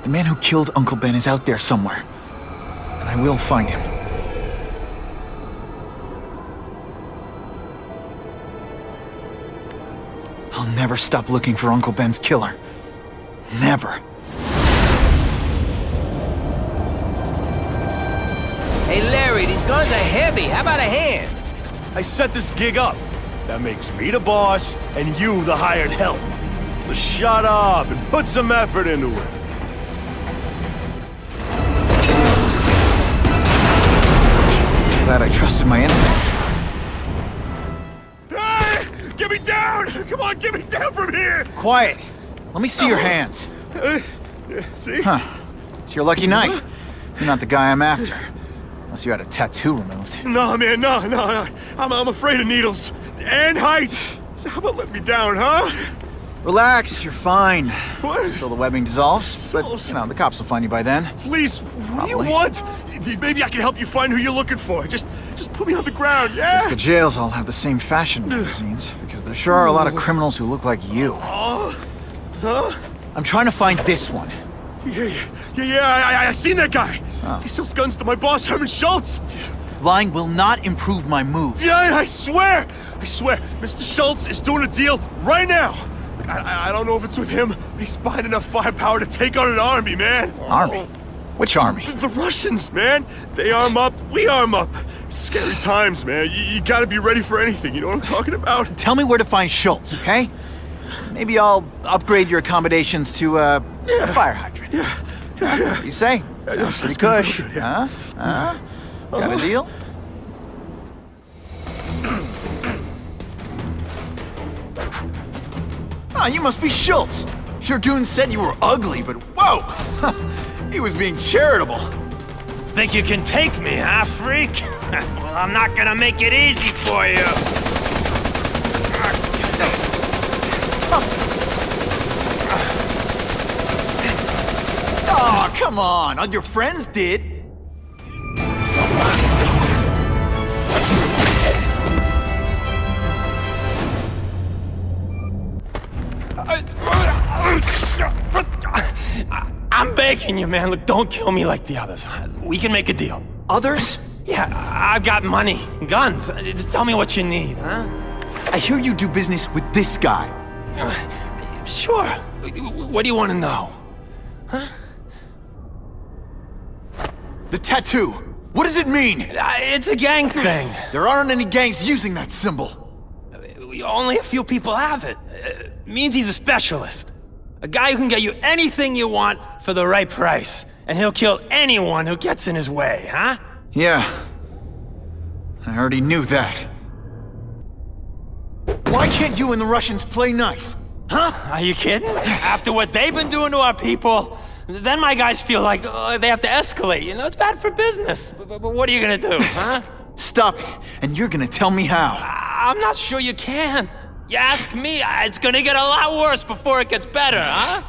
The man who killed Uncle Ben is out there somewhere. And I will find him. I'll never stop looking for Uncle Ben's killer. Never. Hey Larry, these guns are heavy. How about a hand? I set this gig up. That makes me the boss and you the hired help. So shut up and put some effort into it. Glad I trusted my instincts. Hey! Get me down! Come on, get me down from here! Quiet. Let me see your hands. See? Huh. It's your lucky night. You're not the guy I'm after. Unless you had a tattoo removed. No, man, no. I'm afraid of needles. And heights. So how about let me down, huh? Relax, you're fine. What? Until the webbing dissolves. But, you know, the cops will find you by then. Please, what do you Probably. want? Maybe I can help you find who you're looking for. Just put me on the ground, yeah? Guess the jails all have the same fashion magazines, because there sure are a lot of criminals who look like you. Oh, huh? I'm trying to find this one. Yeah, I seen that guy. Oh. He sells guns to my boss, Herman Schultz. Lying will not improve my moves. Yeah, I swear, Mr. Schultz is doing a deal right now. I don't know if it's with him, but he's buying enough firepower to take on an army, man. Army? Which army? The Russians, man. They arm up, we arm up. Scary times, man. You gotta be ready for anything, you know what I'm talking about? Tell me where to find Schultz, okay? Maybe I'll upgrade your accommodations to a fire hydrant. Yeah. What do you say? Sounds pretty cush. Good, yeah. Huh? Got a deal? Ah, you must be Schultz. Your goon said you were ugly, but whoa! He was being charitable. Think you can take me, huh, freak? Well, I'm not gonna make it easy for you. Oh, come on. All your friends did. I'm begging you, man. Look, don't kill me like the others. We can make a deal. Others? Yeah, I've got money, guns. Just tell me what you need, huh? I hear you do business with this guy. Sure. What do you want to know? Huh? The tattoo. What does it mean? It's a gang thing. There aren't any gangs using that symbol. Only a few people have it. Means he's a specialist. A guy who can get you anything you want for the right price. And he'll kill anyone who gets in his way, huh? Yeah. I already knew that. Why can't you and the Russians play nice? Huh? Are you kidding? After what they've been doing to our people, then my guys feel like they have to escalate. You know, it's bad for business. But what are you gonna do, huh? Stop it, and you're gonna tell me how. I'm not sure you can. You ask me, it's gonna get a lot worse before it gets better, huh?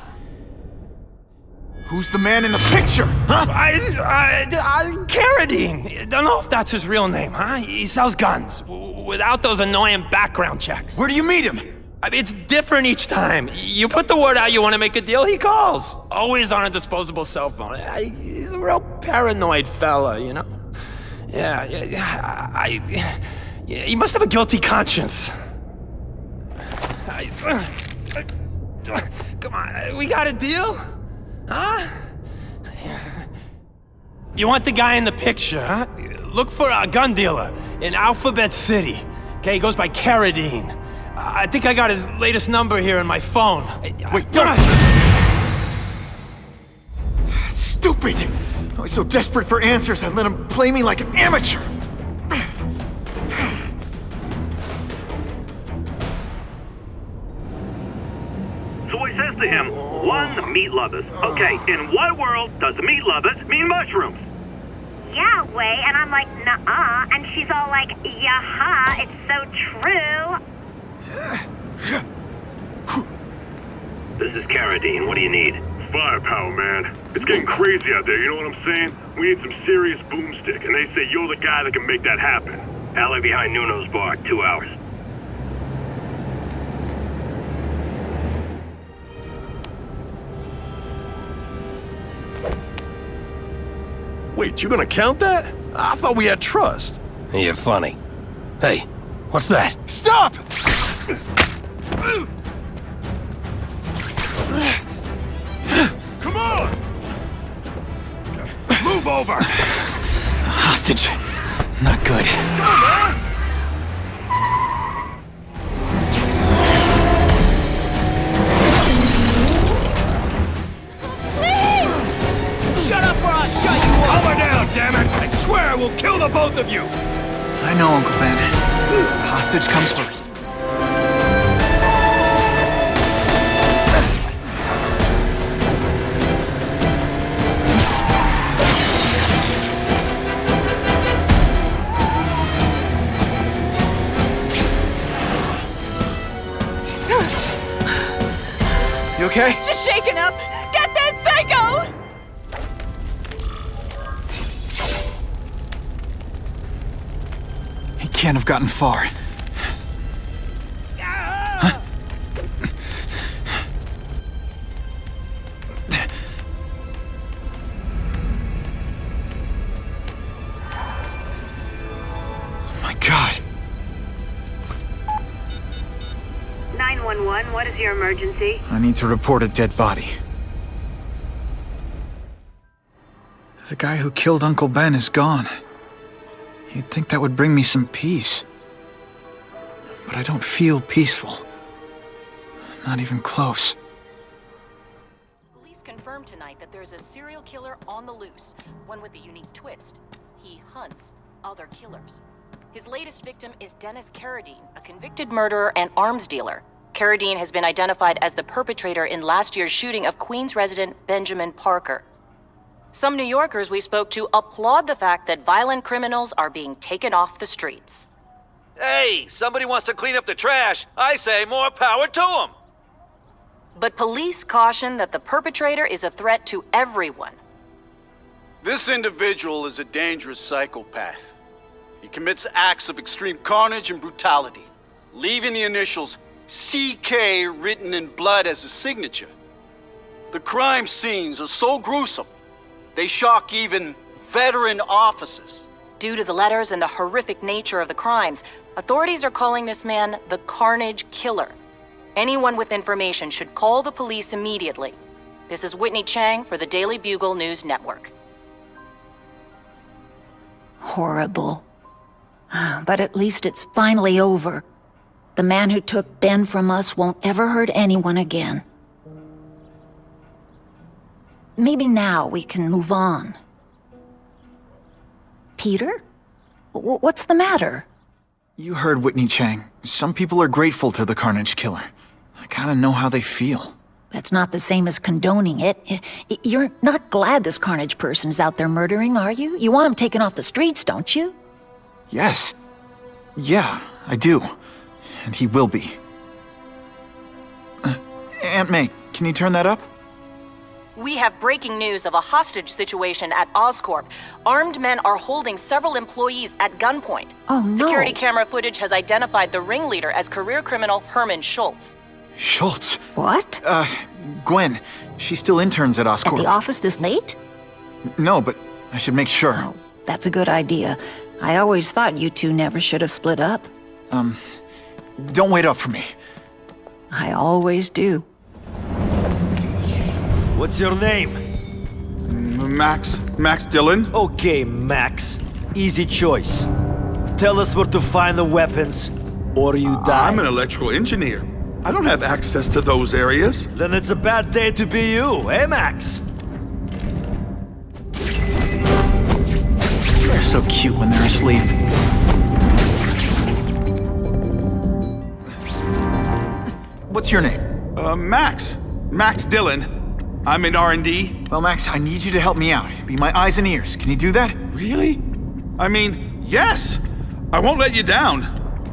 Who's the man in the picture, huh? Carradine. Don't know if that's his real name, huh? He sells guns, without those annoying background checks. Where do you meet him? I mean, it's different each time. You put the word out you want to make a deal, he calls. Always on a disposable cell phone. He's a real paranoid fella, you know? Yeah, he must have a guilty conscience. Come on, we got a deal? Huh? You want the guy in the picture, huh? Look for a gun dealer in Alphabet City. Okay, he goes by Carradine. I think I got his latest number here in my phone. Wait, don't! Stupid! I was so desperate for answers, I let him play me like an amateur! So he says to him, one, meat lovers. Okay, in what world does meat lovers mean mushrooms? Yeah, way, and I'm like, nuh-uh, and she's all like, yeah-ha, it's so true. This is Carradine, what do you need? Firepower, man. It's getting crazy out there, you know what I'm saying? We need some serious boomstick, and they say you're the guy that can make that happen. Alley behind Nuno's bar, 2 hours. What, you gonna count that? I thought we had trust. You're funny. Hey, what's that? Stop! Come on! Move over! Hostage. Not good. Shut up or I'll shut you up! Calm her down, damn it! I swear I will kill the both of you! I know, Uncle Ben. Hostage comes first. You okay? Just shaken up. Get that psycho! He can't have gotten far. Huh? My God. 911, what is your emergency? I need to report a dead body. The guy who killed Uncle Ben is gone. You'd think that would bring me some peace. But I don't feel peaceful. Not even close. Police confirmed tonight that there's a serial killer on the loose, one with a unique twist. He hunts other killers. His latest victim is Dennis Carradine, a convicted murderer and arms dealer. Carradine has been identified as the perpetrator in last year's shooting of Queens resident Benjamin Parker. Some New Yorkers we spoke to applaud the fact that violent criminals are being taken off the streets. Hey, somebody wants to clean up the trash. I say more power to them. But police caution that the perpetrator is a threat to everyone. This individual is a dangerous psychopath. He commits acts of extreme carnage and brutality, leaving the initials CK written in blood as his signature. The crime scenes are so gruesome, they shock even veteran officers. Due to the letters and the horrific nature of the crimes, authorities are calling this man the Carnage Killer. Anyone with information should call the police immediately. This is Whitney Chang for the Daily Bugle News Network. Horrible. But at least it's finally over. The man who took Ben from us won't ever hurt anyone again. Maybe now we can move on. Peter? What's the matter? You heard Whitney Chang. Some people are grateful to the Carnage Killer. I kinda know how they feel. That's not the same as condoning it. You're not glad this Carnage person's out there murdering, are you? You want him taken off the streets, don't you? Yes. Yeah, I do. And he will be. Aunt May, can you turn that up? We have breaking news of a hostage situation at Oscorp. Armed men are holding several employees at gunpoint. Oh, no. Security camera footage has identified the ringleader as career criminal Herman Schultz. Schultz? What? Gwen. She still interns at Oscorp. At the office this late? No, but I should make sure. Oh, that's a good idea. I always thought you two never should have split up. Don't wait up for me. I always do. What's your name? Max Dillon? Okay, Max. Easy choice. Tell us where to find the weapons, or you die. I'm an electrical engineer. I don't have access to those areas. Then it's a bad day to be you, eh, Max? They're so cute when they're asleep. What's your name? Max Dillon. I'm in R&D. Well, Max, I need you to help me out. Be my eyes and ears. Can you do that? Really? I mean, yes. I won't let you down.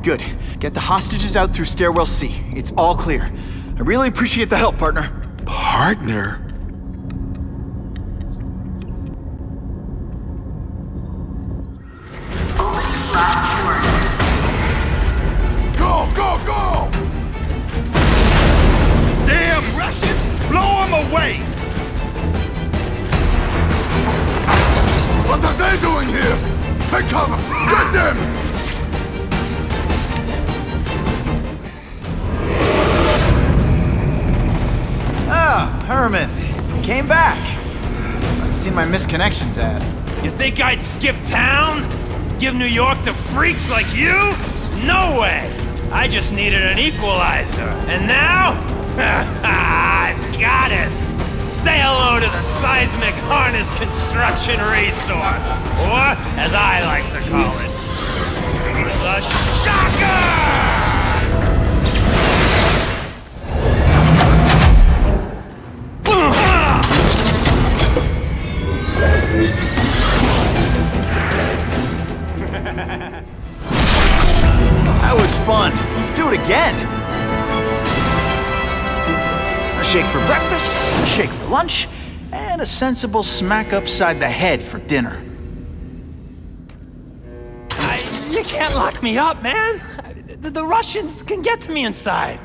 Good. Get the hostages out through stairwell C. It's all clear. I really appreciate the help, partner. Partner? Go, go, go! Damn Russians! Blow them away! What are they doing here? Take cover! Get them! Ah, Herman. Came back. Must have seen my misconnections ad. You think I'd skip town? Give New York to freaks like you? No way! I just needed an equalizer. And now? I've got it! Say hello to the seismic harness construction resource. Or, as I like to call it, the shocker! That was fun. Let's do it again. A shake for breakfast, a shake for lunch, and a sensible smack upside the head for dinner. You can't lock me up, man. The Russians can get to me inside.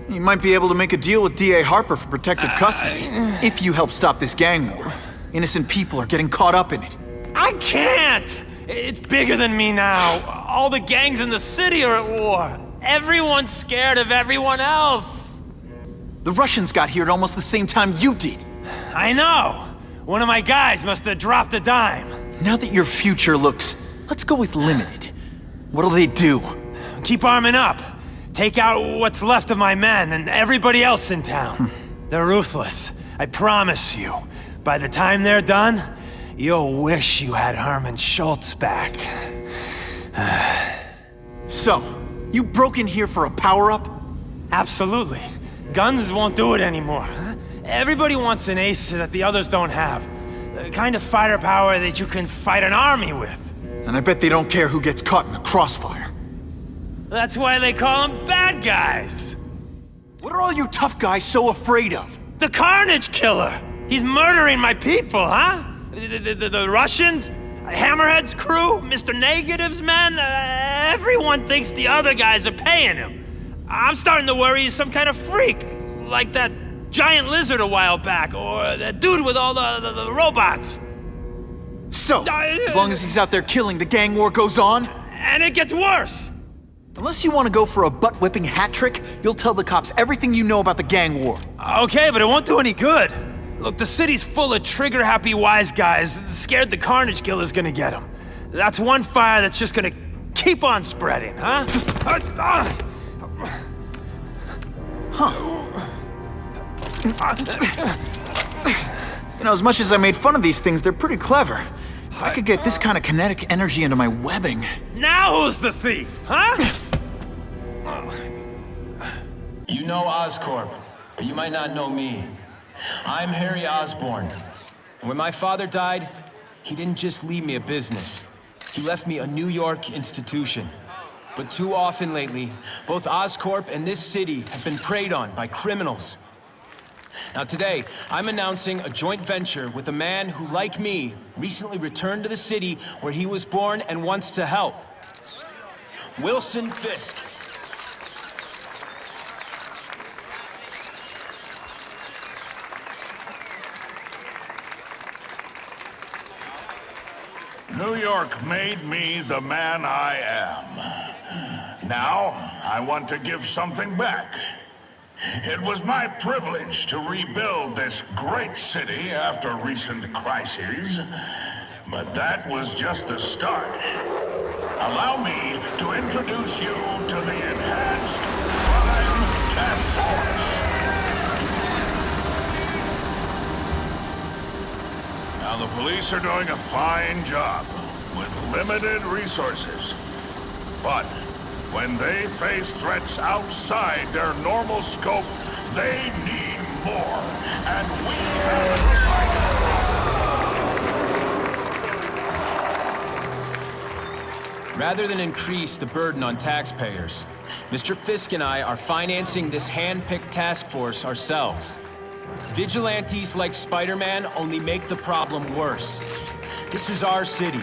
You might be able to make a deal with D.A. Harper for protective custody, if you help stop this gang war. Innocent people are getting caught up in it. I can't! It's bigger than me now. All the gangs in the city are at war. Everyone's scared of everyone else. The Russians got here at almost the same time you did. I know. One of my guys must have dropped a dime. Now that your future looks, let's go with limited. What'll they do? Keep arming up. Take out what's left of my men and everybody else in town. They're ruthless. I promise you. By the time they're done, you'll wish you had Herman Schultz back. So, you broke in here for a power-up? Absolutely. Guns won't do it anymore. Everybody wants an ace that the others don't have. The kind of fighter power that you can fight an army with. And I bet they don't care who gets caught in the crossfire. That's why they call them bad guys. What are all you tough guys so afraid of? The Carnage Killer! He's murdering my people, huh? The Russians? Hammerhead's crew? Mr. Negative's men? Everyone thinks the other guys are paying him. I'm starting to worry he's some kind of freak. Like that giant lizard a while back, or that dude with all the robots. So, as long as he's out there killing, the gang war goes on? And it gets worse! Unless you want to go for a butt-whipping hat trick, you'll tell the cops everything you know about the gang war. Okay, but it won't do any good. Look, the city's full of trigger-happy wise guys scared the Carnage Killer's gonna get them. That's one fire that's just gonna keep on spreading, huh? You know, as much as I made fun of these things, they're pretty clever. If I could get this kind of kinetic energy into my webbing... Now who's the thief, huh? You know Oscorp, but you might not know me. I'm Harry Osborn. And when my father died, he didn't just leave me a business. He left me a New York institution. But too often lately, both Oscorp and this city have been preyed on by criminals. Now today, I'm announcing a joint venture with a man who, like me, recently returned to the city where he was born and wants to help. Wilson Fisk. New York made me the man I am. Now, I want to give something back. It was my privilege to rebuild this great city after recent crises, but that was just the start. Allow me to introduce you to the Enhanced Crime Task Force. Now, the police are doing a fine job with limited resources, but when they face threats outside their normal scope, they need more, and we have provided. Rather than increase the burden on taxpayers, Mr. Fisk and I are financing this hand-picked task force ourselves. Vigilantes like Spider-Man only make the problem worse. This is our city,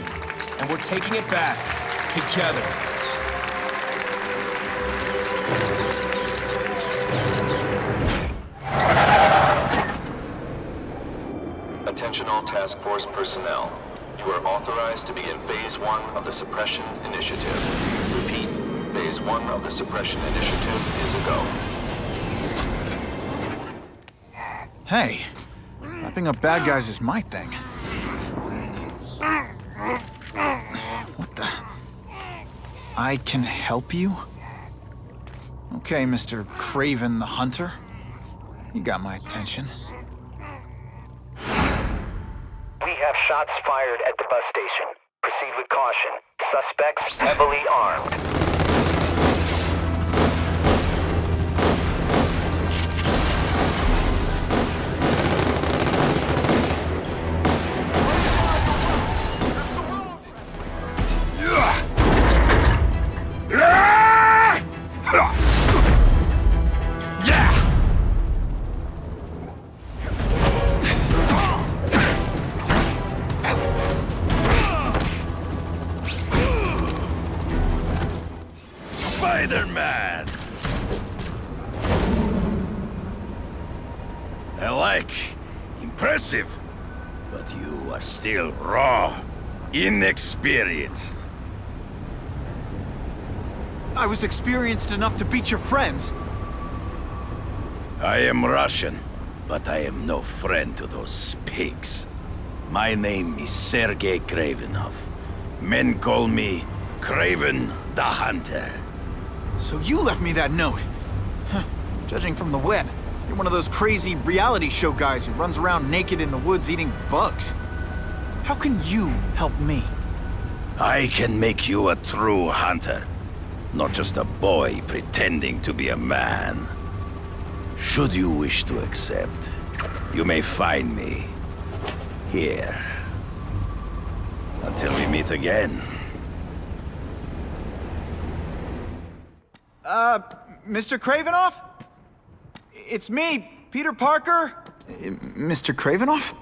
and we're taking it back together. Attention all task force personnel. You are authorized to begin Phase 1 of the Suppression Initiative. Repeat, Phase 1 of the Suppression Initiative is a go. Hey, wrapping up bad guys is my thing. What the? I can help you? Okay, Mr. Craven the Hunter. You got my attention. We have shots fired at the bus station. Proceed with caution. Suspects heavily armed. Spiderman! I like. Impressive. But you are still raw. Inexperienced. I was experienced enough to beat your friends. I am Russian, but I am no friend to those pigs. My name is Sergei Kravenov. Men call me Craven the Hunter. So you left me that note. Huh. Judging from the web, you're one of those crazy reality show guys who runs around naked in the woods eating bugs. How can you help me? I can make you a true hunter. Not just a boy pretending to be a man. Should you wish to accept, you may find me here. Until we meet again. Mr. Cravenoff? It's me, Peter Parker. Mr. Cravenoff?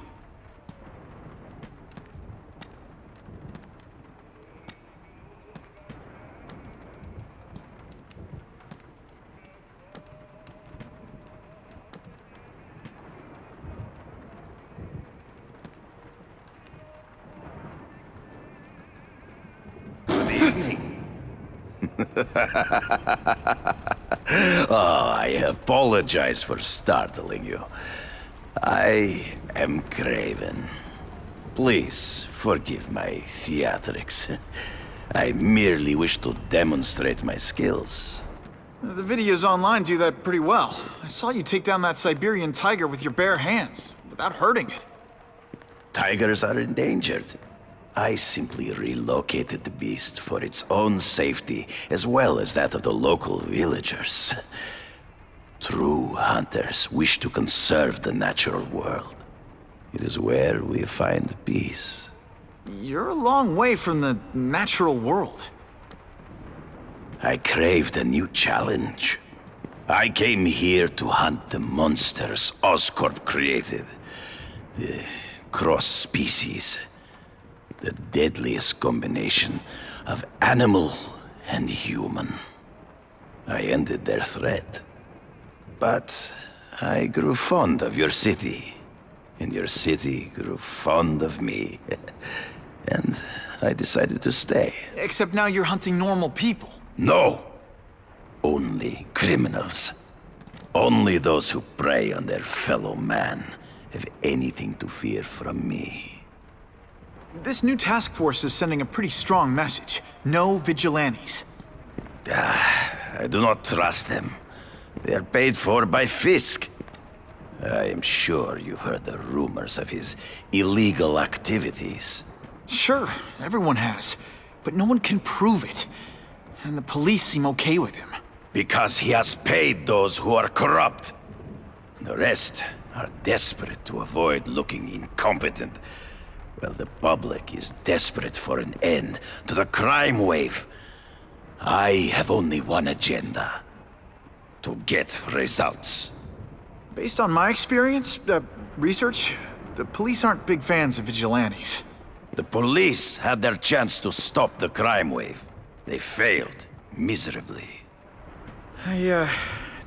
Good evening. Oh, I apologize for startling you. I am Craven. Please forgive my theatrics. I merely wish to demonstrate my skills. The videos online do that pretty well. I saw you take down that Siberian tiger with your bare hands, without hurting it. Tigers are endangered. I simply relocated the beast for its own safety, as well as that of the local villagers. True hunters wish to conserve the natural world. It is where we find peace. You're a long way from the natural world. I craved a new challenge. I came here to hunt the monsters Oscorp created. The cross-species. The deadliest combination of animal and human. I ended their threat. But I grew fond of your city. And your city grew fond of me. And I decided to stay. Except now you're hunting normal people. No! Only criminals. Only those who prey on their fellow man have anything to fear from me. This new task force is sending a pretty strong message. No vigilantes. I do not trust them. They are paid for by Fisk. I am sure you've heard the rumors of his illegal activities. Sure, everyone has. But no one can prove it. And the police seem okay with him. Because he has paid those who are corrupt. The rest are desperate to avoid looking incompetent. Well, the public is desperate for an end to the crime wave. I have only one agenda. To get results. Based on my experience, research, the police aren't big fans of vigilantes. The police had their chance to stop the crime wave. They failed miserably. I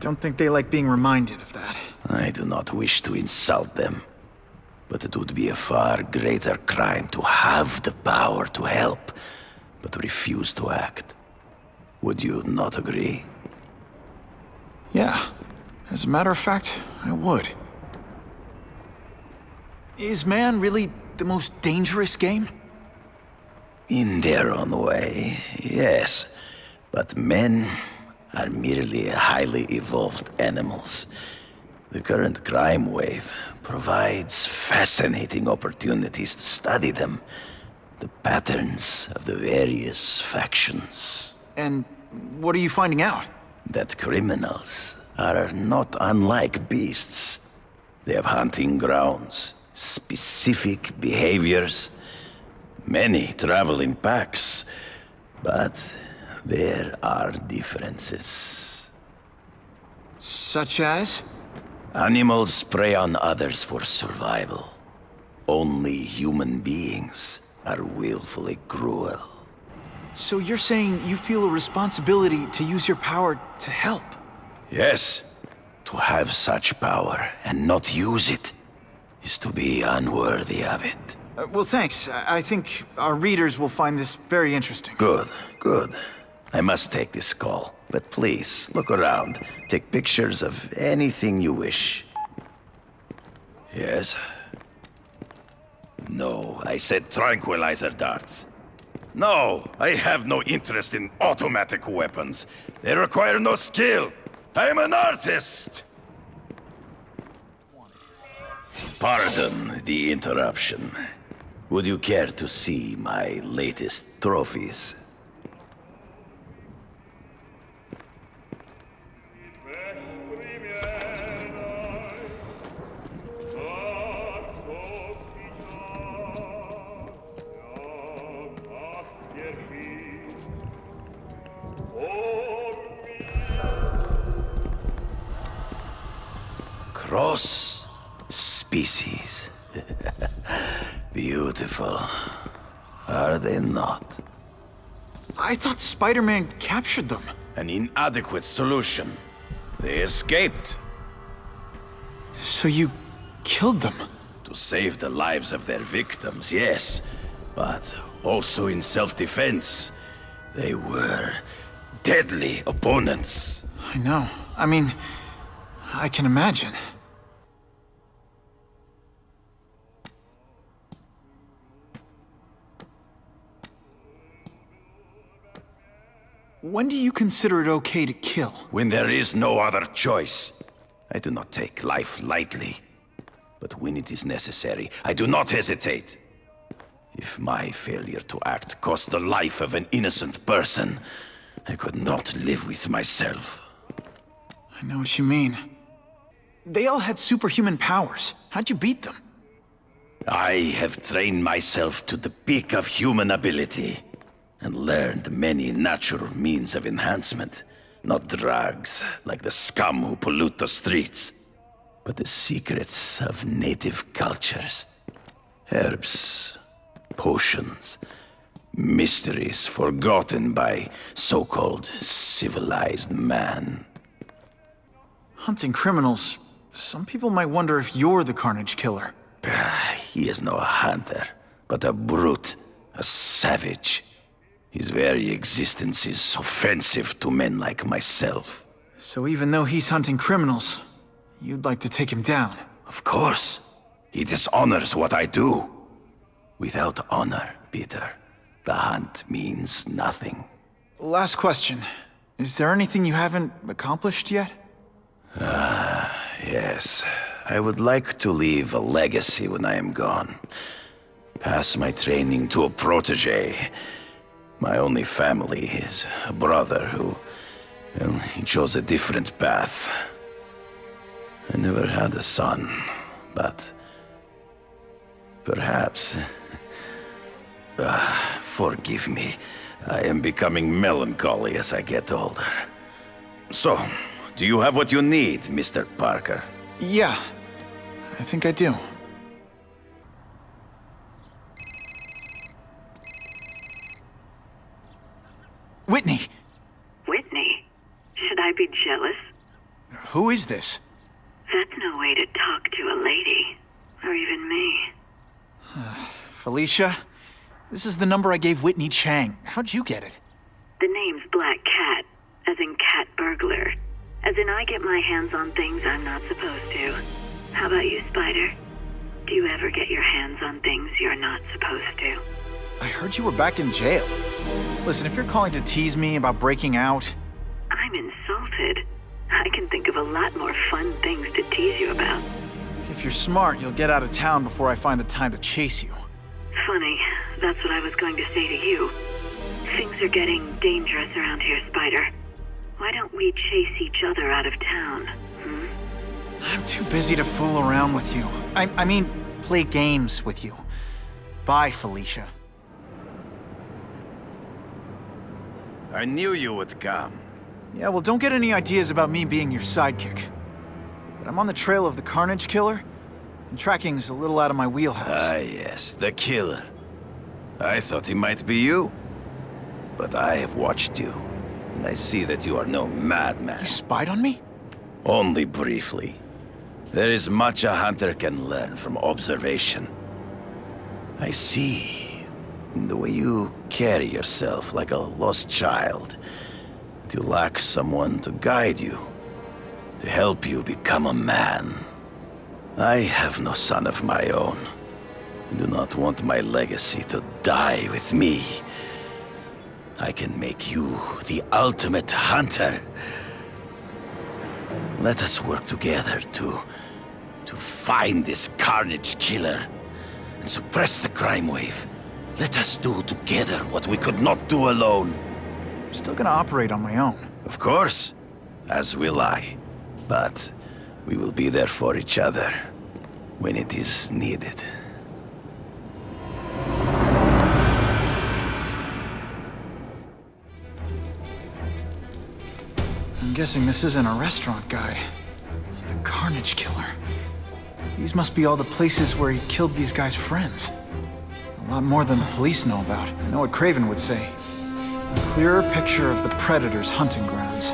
don't think they like being reminded of that. I do not wish to insult them. But it would be a far greater crime to have the power to help, but refuse to act. Would you not agree? Yeah. As a matter of fact, I would. Is man really the most dangerous game? In their own way, yes. But men are merely highly evolved animals. The current crime wave provides fascinating opportunities to study them. The patterns of the various factions. And what are you finding out? That criminals are not unlike beasts. They have hunting grounds, specific behaviors. Many travel in packs, but there are differences. Such as? Animals prey on others for survival. Only human beings are willfully cruel. So you're saying you feel a responsibility to use your power to help? Yes. To have such power and not use it is to be unworthy of it. Well, thanks. I think our readers will find this very interesting. Good, good. I must take this call, but please, look around. Take pictures of anything you wish. Yes? No, I said tranquilizer darts. No, I have no interest in automatic weapons. They require no skill. I'm an artist! Pardon the interruption. Would you care to see my latest trophies? Cross species. Beautiful. Are they not? I thought Spider-Man captured them. An inadequate solution. They escaped. So you killed them? To save the lives of their victims, yes. But also in self-defense. They were deadly opponents. I know. I mean, I can imagine. When do you consider it okay to kill? When there is no other choice. I do not take life lightly. But when it is necessary, I do not hesitate. If my failure to act cost the life of an innocent person, I could not live with myself. I know what you mean. They all had superhuman powers. How'd you beat them? I have trained myself to the peak of human ability. And learned many natural means of enhancement. Not drugs, like the scum who pollute the streets, but the secrets of native cultures. Herbs, potions, mysteries forgotten by so-called civilized man. Hunting criminals. Some people might wonder if you're the Carnage Killer. He is no hunter, but a brute, a savage. His very existence is offensive to men like myself. So even though he's hunting criminals, you'd like to take him down? Of course. He dishonors what I do. Without honor, Peter, the hunt means nothing. Last question. Is there anything you haven't accomplished yet? Yes. I would like to leave a legacy when I am gone. Pass my training to a protege. My only family is a brother who, well, he chose a different path. I never had a son, but perhaps... forgive me. I am becoming melancholy as I get older. So, do you have what you need, Mr. Parker? Yeah, I think I do. Whitney! Whitney? Should I be jealous? Who is this? That's no way to talk to a lady. Or even me. Felicia, this is the number I gave Whitney Chang. How'd you get it? The name's Black Cat, as in cat burglar. As in I get my hands on things I'm not supposed to. How about you, Spider? Do you ever get your hands on things you're not supposed to? I heard you were back in jail. Listen, if you're calling to tease me about breaking out... I'm insulted. I can think of a lot more fun things to tease you about. If you're smart, you'll get out of town before I find the time to chase you. Funny, that's what I was going to say to you. Things are getting dangerous around here, Spider. Why don't we chase each other out of town, hmm? I'm too busy to fool around with you. I mean, play games with you. Bye, Felicia. I knew you would come. Yeah, well, don't get any ideas about me being your sidekick. But I'm on the trail of the Carnage Killer, and tracking's a little out of my wheelhouse. Ah, yes, the killer. I thought he might be you. But I have watched you, and I see that you are no madman. You spied on me? Only briefly. There is much a hunter can learn from observation. I see in the way you carry yourself like a lost child, that you lack someone to guide you, to help you become a man. I have no son of my own. I do not want my legacy to die with me. I can make you the ultimate hunter. Let us work together to find this Carnage Killer and suppress the crime wave. Let us do together what we could not do alone. I'm still gonna operate on my own. Of course, as will I. But we will be there for each other when it is needed. I'm guessing this isn't a restaurant guide. The Carnage Killer. These must be all the places where he killed these guys' friends. A lot more than the police know about. I know what Craven would say. A clearer picture of the Predator's hunting grounds.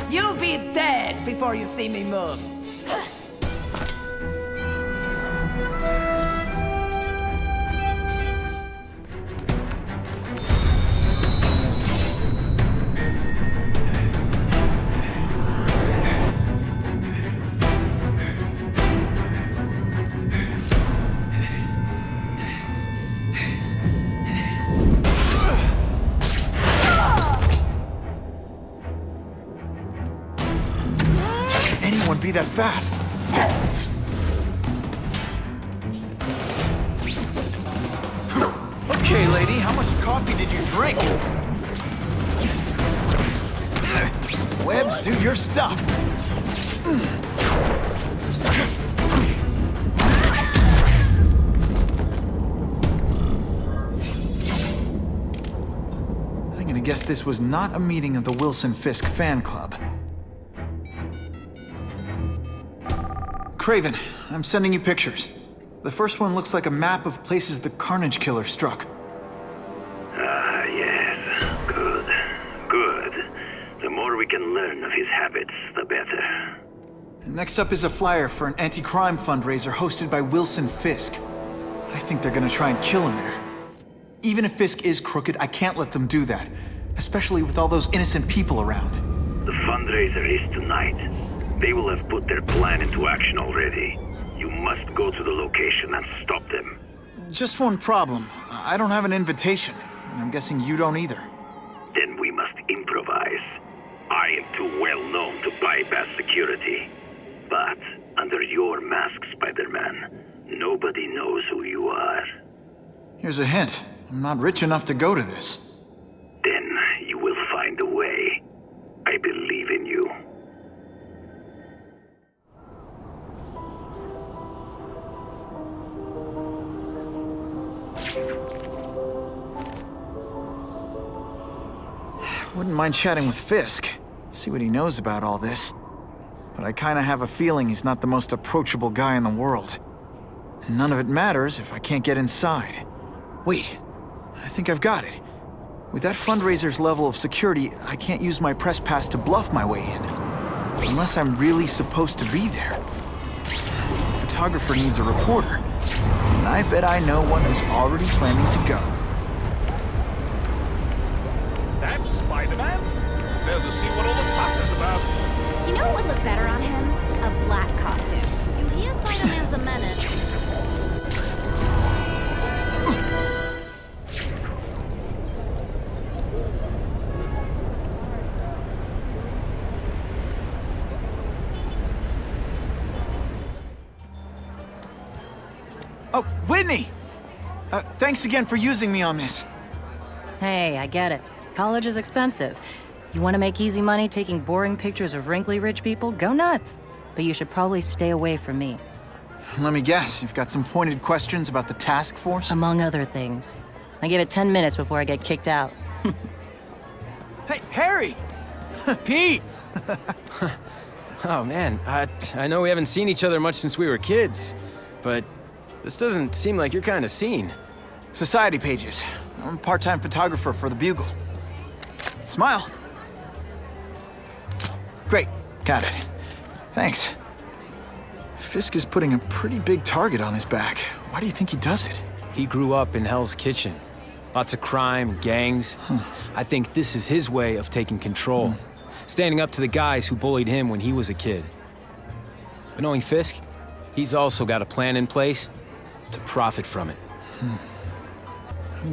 You'll be dead before you see me move. Anyone be that fast? Okay, lady, how much coffee did you drink? Webs, do your stuff. I'm gonna guess this was not a meeting of the Wilson Fisk fan club. Craven, I'm sending you pictures. The first one looks like a map of places the Carnage Killer struck. Ah, yes. Good. Good. The more we can learn of his habits, the better. And next up is a flyer for an anti-crime fundraiser hosted by Wilson Fisk. I think they're gonna try and kill him there. Even if Fisk is crooked, I can't let them do that. Especially with all those innocent people around. The fundraiser is tonight. They will have put their plan into action already. You must go to the location and stop them. Just one problem. I don't have an invitation, and I'm guessing you don't either. Then we must improvise. I am too well known to bypass security. But under your mask, Spider-Man, nobody knows who you are. Here's a hint. I'm not rich enough to go to this. Then you will find a way. I believe in you. mind chatting with Fisk, see what he knows about all this. But I kinda have a feeling he's not the most approachable guy in the world. And none of it matters if I can't get inside. Wait, I think I've got it. With that fundraiser's level of security, I can't use my press pass to bluff my way in. Unless I'm really supposed to be there. The photographer needs a reporter, and I bet I know one who's already planning to go. That's Spider-Man? Failed to see what all the fuss is about. You know what would look better on him? A black costume. You hear Spider-Man's a menace. Oh, Whitney! Thanks again for using me on this. Hey, I get it. College is expensive. You want to make easy money taking boring pictures of wrinkly rich people? Go nuts. But you should probably stay away from me. Let me guess, you've got some pointed questions about the task force? Among other things. I give it 10 minutes before I get kicked out. Hey, Harry! Pete! Oh man, I know we haven't seen each other much since we were kids, but this doesn't seem like your kind of scene. Society pages. I'm a part-time photographer for the Bugle. Smile. Great, got it. Thanks. Fisk is putting a pretty big target on his back. Why do you think he does it? He grew up in Hell's Kitchen. Lots of crime, gangs. I think this is his way of taking control. Standing up to the guys who bullied him when he was a kid. But knowing Fisk, he's also got a plan in place to profit from it.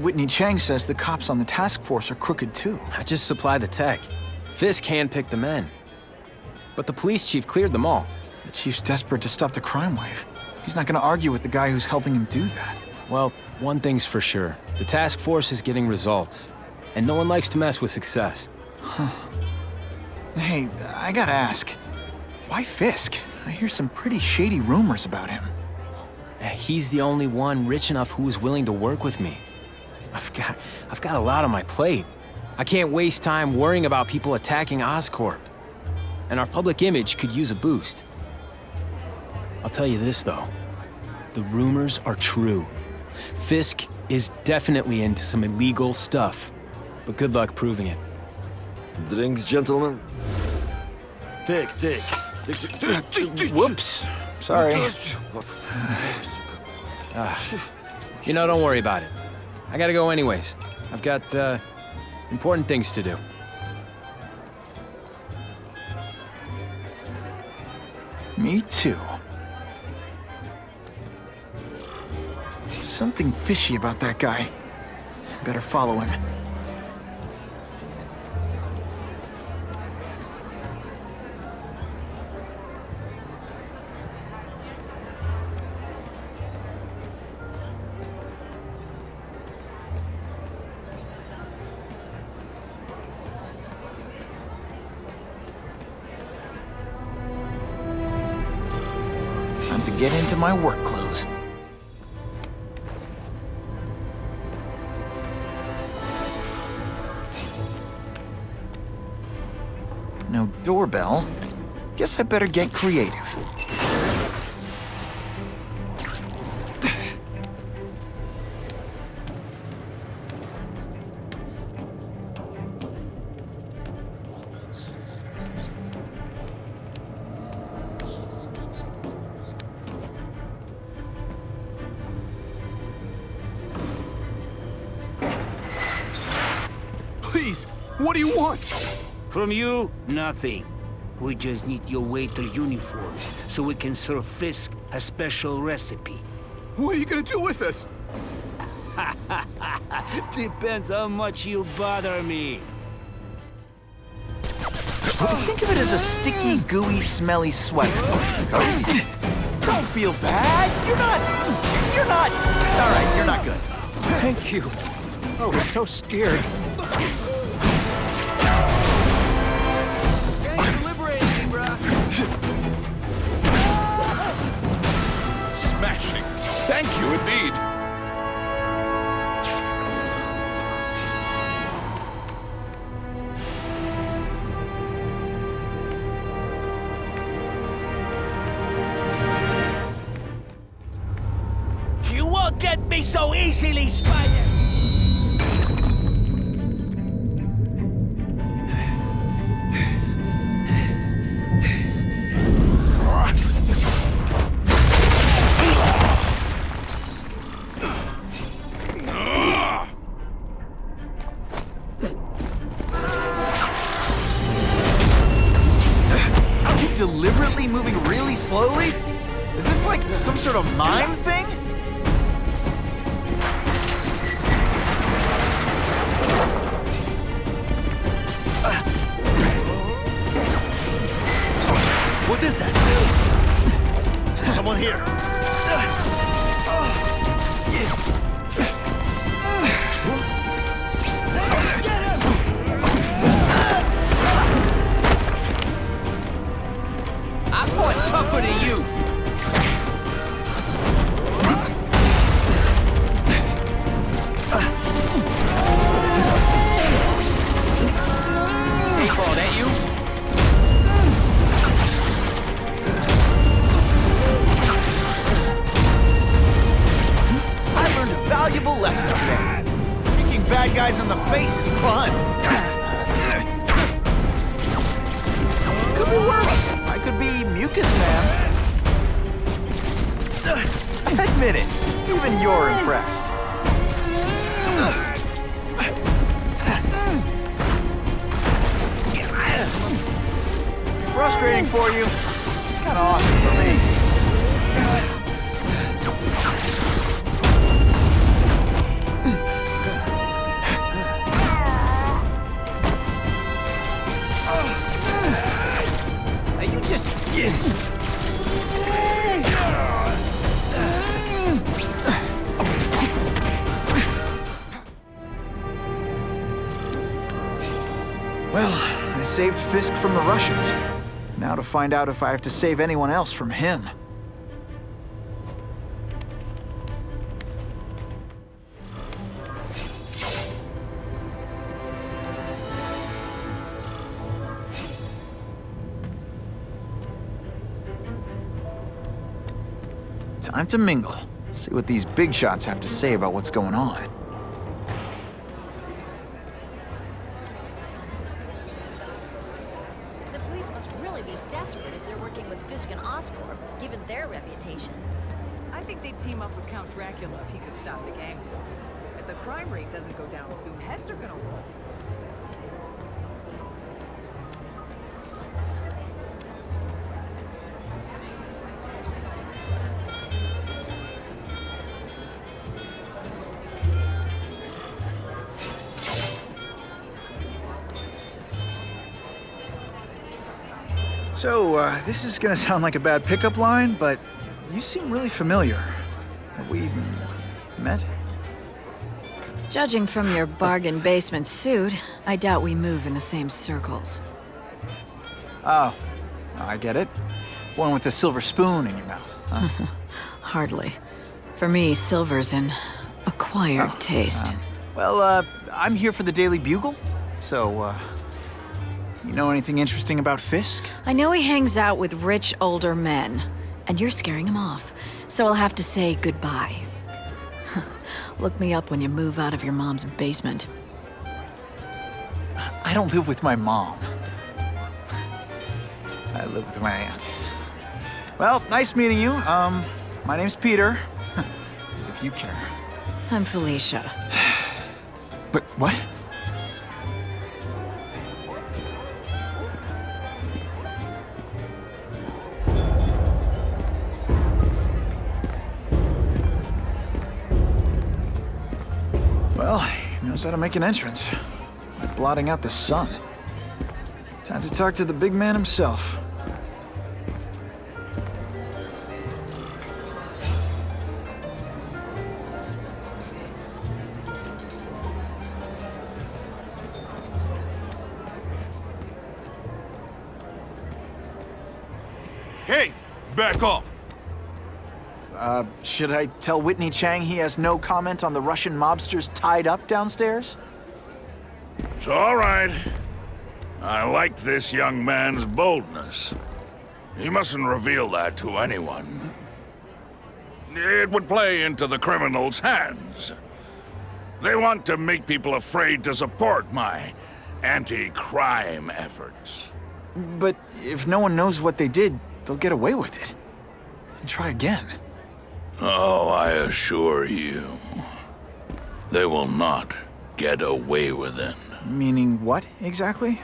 Whitney Chang says the cops on the task force are crooked too. I just supply the tech. Fisk handpicked the men. But the police chief cleared them all. The chief's desperate to stop the crime wave. He's not gonna argue with the guy who's helping him do that. Well, one thing's for sure. The task force is getting results. And no one likes to mess with success. Hey, I gotta ask. Why Fisk? I hear some pretty shady rumors about him. He's the only one rich enough who is willing to work with me. I've got a lot on my plate. I can't waste time worrying about people attacking Oscorp. And our public image could use a boost. I'll tell you this, though. The rumors are true. Fisk is definitely into some illegal stuff. But good luck proving it. Drinks, gentlemen? Take. Whoops. Sorry. Don't worry about it. I gotta go anyways. I've got, important things to do. Me too. Something fishy about that guy. Better follow him. Time to get into my work clothes. No doorbell. Guess I better get creative. Please, what do you want? From you, nothing. We just need your waiter uniform so we can serve Fisk a special recipe. What are you gonna do with us? Depends how much you bother me. Think of it as a sticky, gooey, smelly sweater. Cozy. Don't feel bad. You're not. All right, you're not good. Thank you. I was so scared. Smashing. Thank you indeed. me so easily, Spider! Deliberately moving really slowly? Is this like some sort of mime thing? What is that? Someone here. I fought tougher than you. Paintball, that you? I learned a valuable lesson today. Kicking bad guys in the face is fun. Could be worse. I could be Mucus Man. Admit it, even you're impressed. Frustrating for you. It's kind of awesome for me. You just... Well, I saved Fisk from the Russians. Now to find out if I have to save anyone else from him. Time to mingle. See what these big shots have to say about what's going on. The police must really be desperate if they're working with Fisk and Oscorp, given their reputations. I think they'd team up with Count Dracula if he could stop the gang war. If the crime rate doesn't go down soon, heads are gonna roll. So, this is gonna sound like a bad pickup line, but you seem really familiar. Have we met? Judging from your bargain basement suit, I doubt we move in the same circles. Oh, I get it. One with a silver spoon in your mouth. Huh? Hardly. For me, silver's an acquired taste. Well, I'm here for the Daily Bugle, so, you know anything interesting about Fisk? I know he hangs out with rich older men, and you're scaring him off, so I'll have to say goodbye. Look me up when you move out of your mom's basement. I don't live with my mom. I live with my aunt. Well, nice meeting you. My name's Peter. As if you care. I'm Felicia. But what? Well, he knows how to make an entrance. By blotting out the sun. Time to talk to the big man himself. Hey, back off. Should I tell Whitney Chang he has no comment on the Russian mobsters tied up downstairs? It's all right. I like this young man's boldness. He mustn't reveal that to anyone. it would play into the criminals' hands. They want to make people afraid to support my anti-crime efforts. But if no one knows what they did, they'll get away with it. And try again. Oh, I assure you, they will not get away with it. Meaning what, exactly?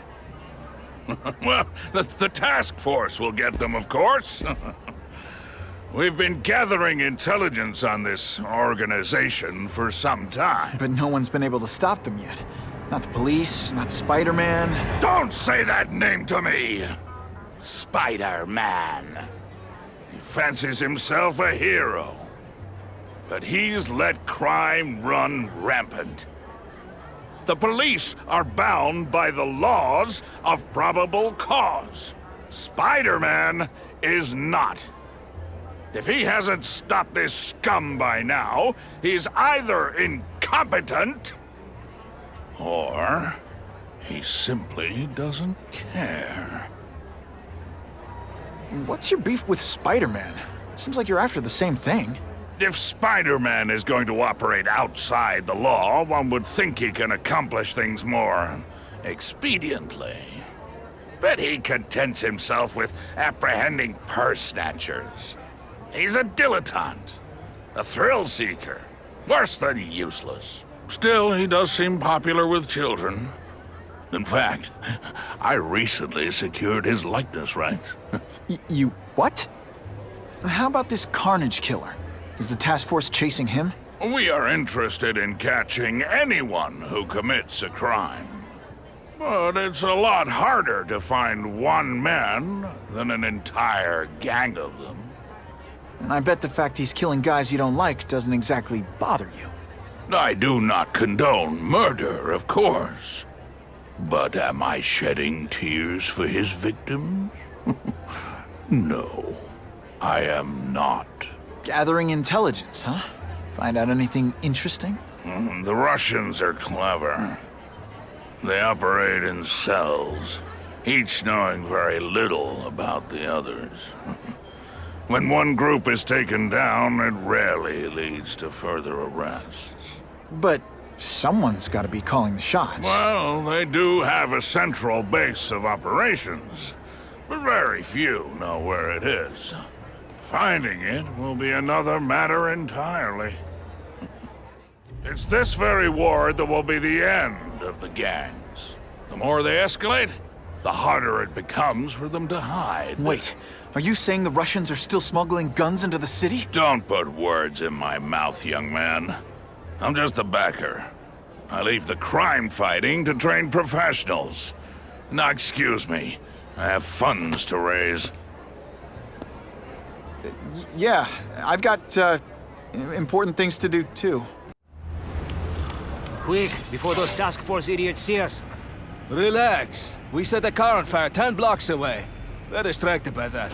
Well, the task force will get them, of course. We've been gathering intelligence on this organization for some time. But no one's been able to stop them yet. Not the police, not Spider-Man. Don't say that name to me! Spider-Man. He fancies himself a hero. But he's let crime run rampant. The police are bound by the laws of probable cause. Spider-Man is not. If he hasn't stopped this scum by now, he's either incompetent, or he simply doesn't care. What's your beef with Spider-Man? Seems like you're after the same thing. If Spider-Man is going to operate outside the law, one would think he can accomplish things more expediently. But he contents himself with apprehending purse snatchers. He's a dilettante, a thrill seeker, worse than useless. Still, he does seem popular with children. In fact, I recently secured his likeness rights. You what? How about this Carnage killer? Is the task force chasing him? We are interested in catching anyone who commits a crime. But it's a lot harder to find one man than an entire gang of them. And I bet the fact he's killing guys you don't like doesn't exactly bother you. I do not condone murder, of course. But am I shedding tears for his victims? No, I am not. Gathering intelligence, huh? Find out anything interesting? The Russians are clever. They operate in cells, each knowing very little about the others. When one group is taken down, it rarely leads to further arrests. But someone's got to be calling the shots. Well, they do have a central base of operations, but very few know where it is. Finding it will be another matter entirely. It's this very war that will be the end of the gangs. The more they escalate, the harder it becomes for them to hide. Wait, are you saying the Russians are still smuggling guns into the city? Don't put words in my mouth, young man. I'm just a backer. I leave the crime fighting to trained professionals. Now, excuse me. I have funds to raise. Yeah, I've got, important things to do, too. Quick, before those task force idiots see us. Relax. We set a car on fire 10 blocks away. They're distracted by that.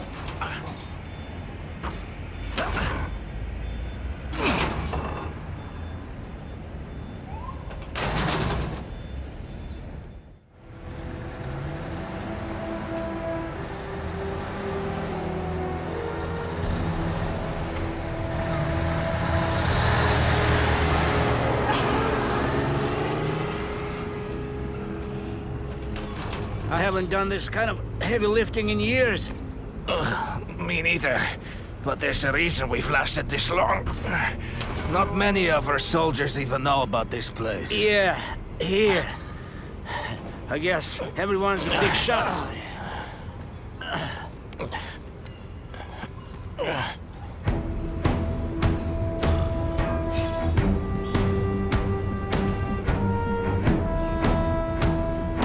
I haven't done this kind of heavy lifting in years. Me neither. But there's a reason we've lasted this long. Not many of our soldiers even know about this place. Yeah, here. I guess everyone's a big shot.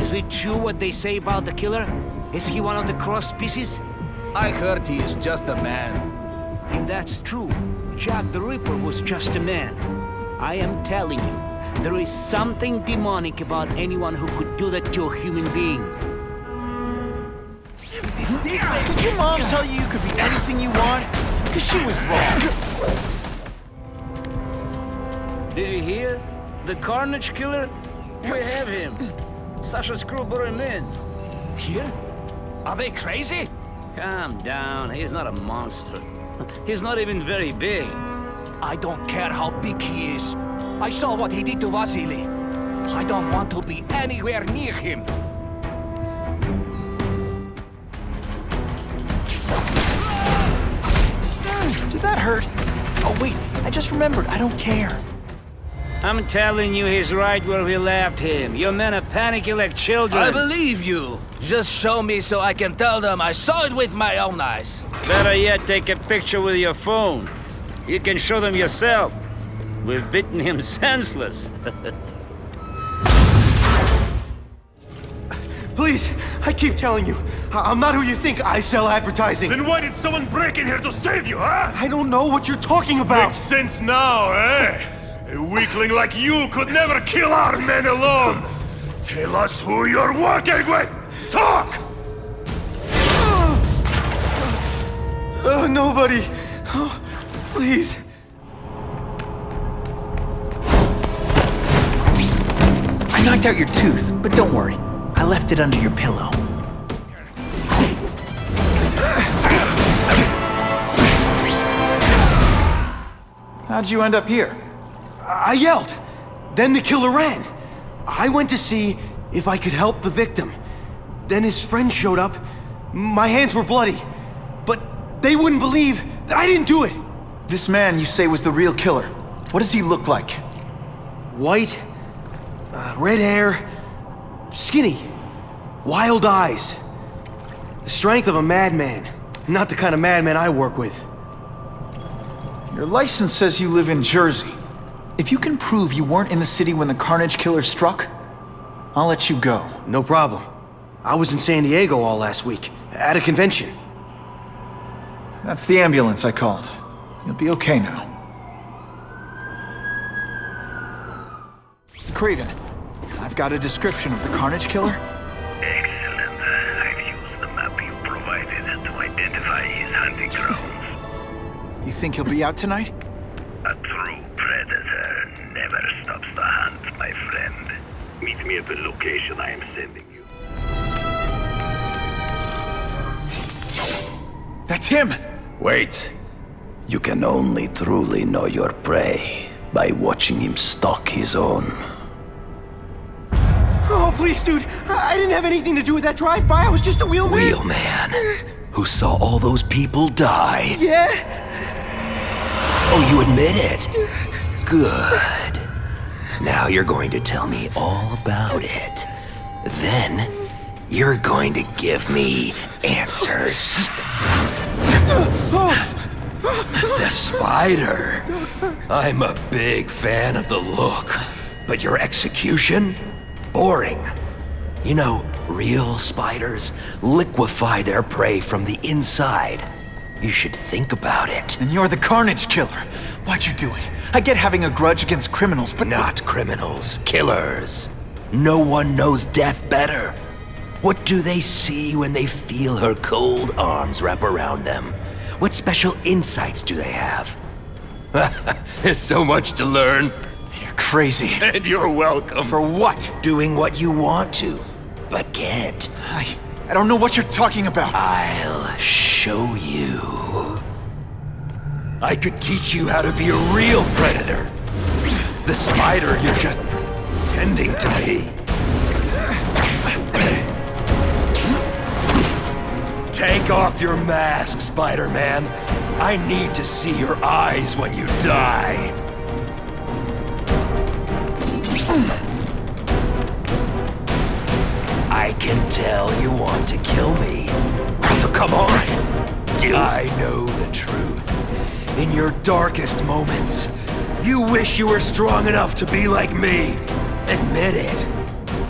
Is it true what they say about the killer? Is he one of the cross species? I heard he is just a man. If that's true, Jack the Ripper was just a man. I am telling you, there is something demonic about anyone who could do that to a human being. Did your mom tell you you could be anything you want? Because she was wrong. Did you hear? The Carnage killer? We have him. Sasha's crew brought him in. Here? Are they crazy? Calm down, he's not a monster. He's not even very big. I don't care how big he is. I saw what he did to Vasily. I don't want to be anywhere near him. Did that hurt? Oh wait, I just remembered, I don't care. I'm telling you he's right where we left him. Your men are panicking like children. I believe you. Just show me so I can tell them I saw it with my own eyes. Better yet, take a picture with your phone. You can show them yourself. We've beaten him senseless. Please, I keep telling you, I'm not who you think. I sell advertising. Then why did someone break in here to save you, huh? I don't know what you're talking about. Makes sense now, eh? A weakling like you could never kill our men alone. Tell us who you're working with. Talk! Nobody. Oh, please. I knocked out your tooth, but don't worry. I left it under your pillow. How'd you end up here? I yelled. Then the killer ran. I went to see if I could help the victim. Then his friend showed up. My hands were bloody. But they wouldn't believe that I didn't do it. This man you say was the real killer. What does he look like? White, red hair, skinny, wild eyes. The strength of a madman. Not the kind of madman I work with. Your license says you live in Jersey. If you can prove you weren't in the city when the Carnage Killer struck, I'll let you go. No problem. I was in San Diego all last week, at a convention. That's the ambulance I called. You'll be okay now. Craven, I've got a description of the Carnage Killer. Excellent. I've used the map you provided to identify his hunting grounds. You think he'll be out tonight? A true predator never stops the hunt, my friend. Meet me at the location I am sending you. That's him! Wait. You can only truly know your prey by watching him stalk his own. Oh, please, dude. I didn't have anything to do with that drive-by. I was just a wheelman. Wheelman? Who saw all those people die? Yeah? Oh, you admit it? Good. Now you're going to tell me all about it. Then, you're going to give me answers. The spider. I'm a big fan of the look, but your execution? Boring. You know, real spiders liquefy their prey from the inside. You should think about it. And you're the Carnage Killer. Why'd you do it? I get having a grudge against criminals, but... Not criminals, killers. No one knows death better. What do they see when they feel her cold arms wrap around them? What special insights do they have? There's so much to learn. You're crazy. And you're welcome. For what? Doing what you want to, but can't. I don't know what you're talking about. I'll show you. I could teach you how to be a real predator. The spider you're just pretending to be. Take off your mask, Spider-Man. I need to see your eyes when you die. I can tell you want to kill me. So come on. I know the truth. In your darkest moments, you wish you were strong enough to be like me. Admit it.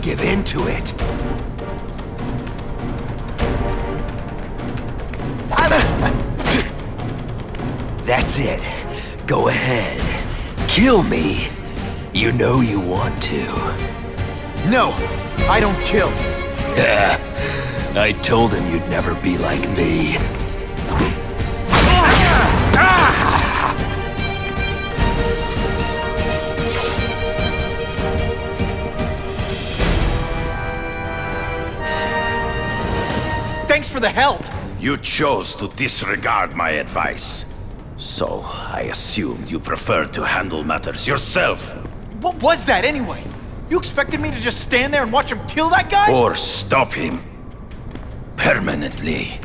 Give in to it. That's it. Go ahead. Kill me. You know you want to. No, I don't kill. I told him you'd never be like me. Thanks for the help. You chose to disregard my advice. So, I assumed you preferred to handle matters yourself. What was that anyway? You expected me to just stand there and watch him kill that guy? Or stop him. Permanently.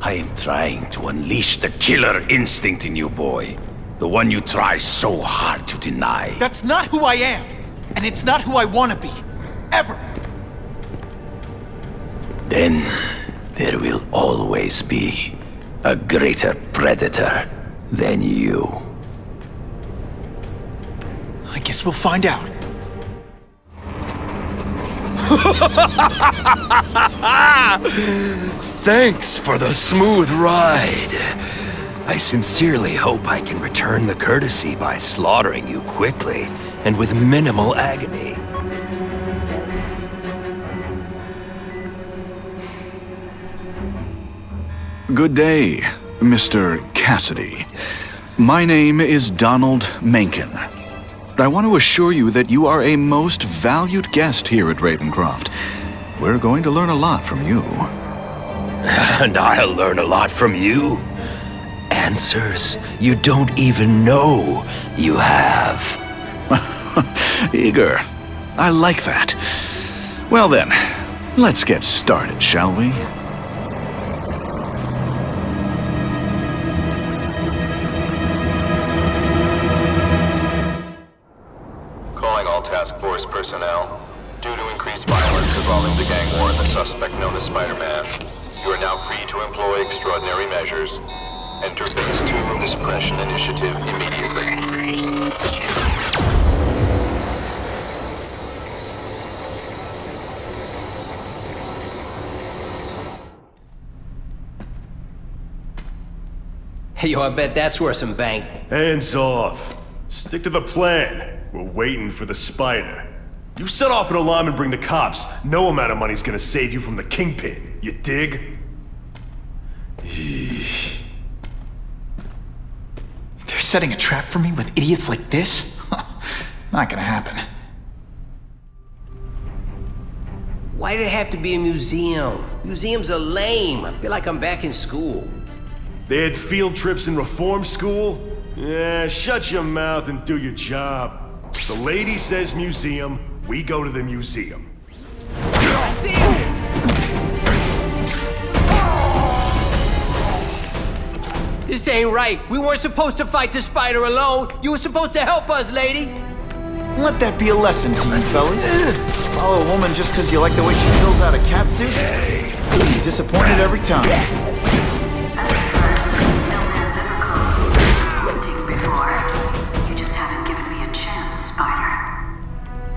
I am trying to unleash the killer instinct in you, boy. The one you try so hard to deny. That's not who I am. And it's not who I want to be. Ever. Then, there will always be a greater predator than you. I guess we'll find out. Thanks for the smooth ride. I sincerely hope I can return the courtesy by slaughtering you quickly and with minimal agony. Good day, Mr. Cassidy. My name is Donald Mencken. I want to assure you that you are a most valued guest here at Ravencroft. We're going to learn a lot from you. And I'll learn a lot from you. Answers you don't even know you have. Eager. I like that. Well then, let's get started, shall we? Calling all task force personnel. Due to increased violence involving the gang war and the suspect known as Spider-Man, you are now free to employ extraordinary measures. Enter Phase 2 of the Suppression Initiative immediately. Hey, yo, I bet that's worth some bank. Hands off. Stick to the plan. We're waiting for the spider. You set off an alarm and bring the cops. No amount of money's gonna save you from the Kingpin. You dig? They're setting a trap for me with idiots like this? Not gonna happen. Why did it have to be a museum? Museums are lame. I feel like I'm back in school. They had field trips in reform school? Yeah, shut your mouth and do your job. The lady says museum, we go to the museum. I see you! This ain't right. We weren't supposed to fight the spider alone. You were supposed to help us, lady. Let that be a lesson to you, fellas. Follow a woman just because you like the way she fills out a catsuit? You'll be disappointed every time.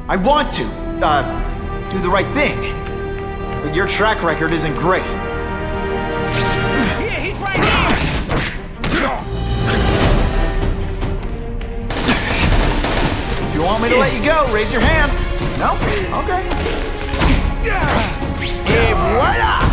I want to, do the right thing. But your track record isn't great. Yeah, he's right here! If you want me to let you go, raise your hand. No? Okay. Et voila!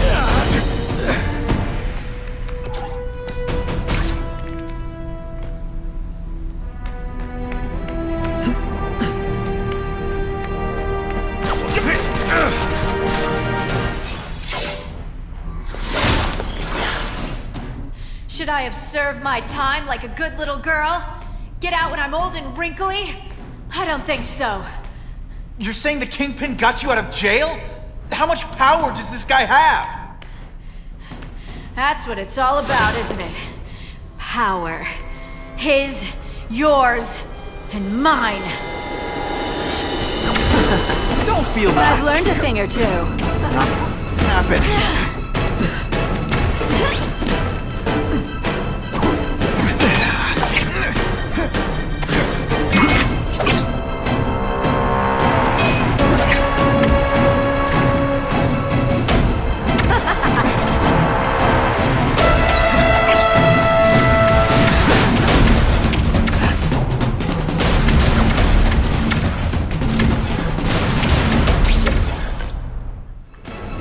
Should I have served my time like a good little girl? Get out when I'm old and wrinkly? I don't think so. You're saying the Kingpin got you out of jail? How much power does this guy have? That's what it's all about, isn't it? Power. His, yours, and mine. Don't feel that. I've learned a thing or two. Happen.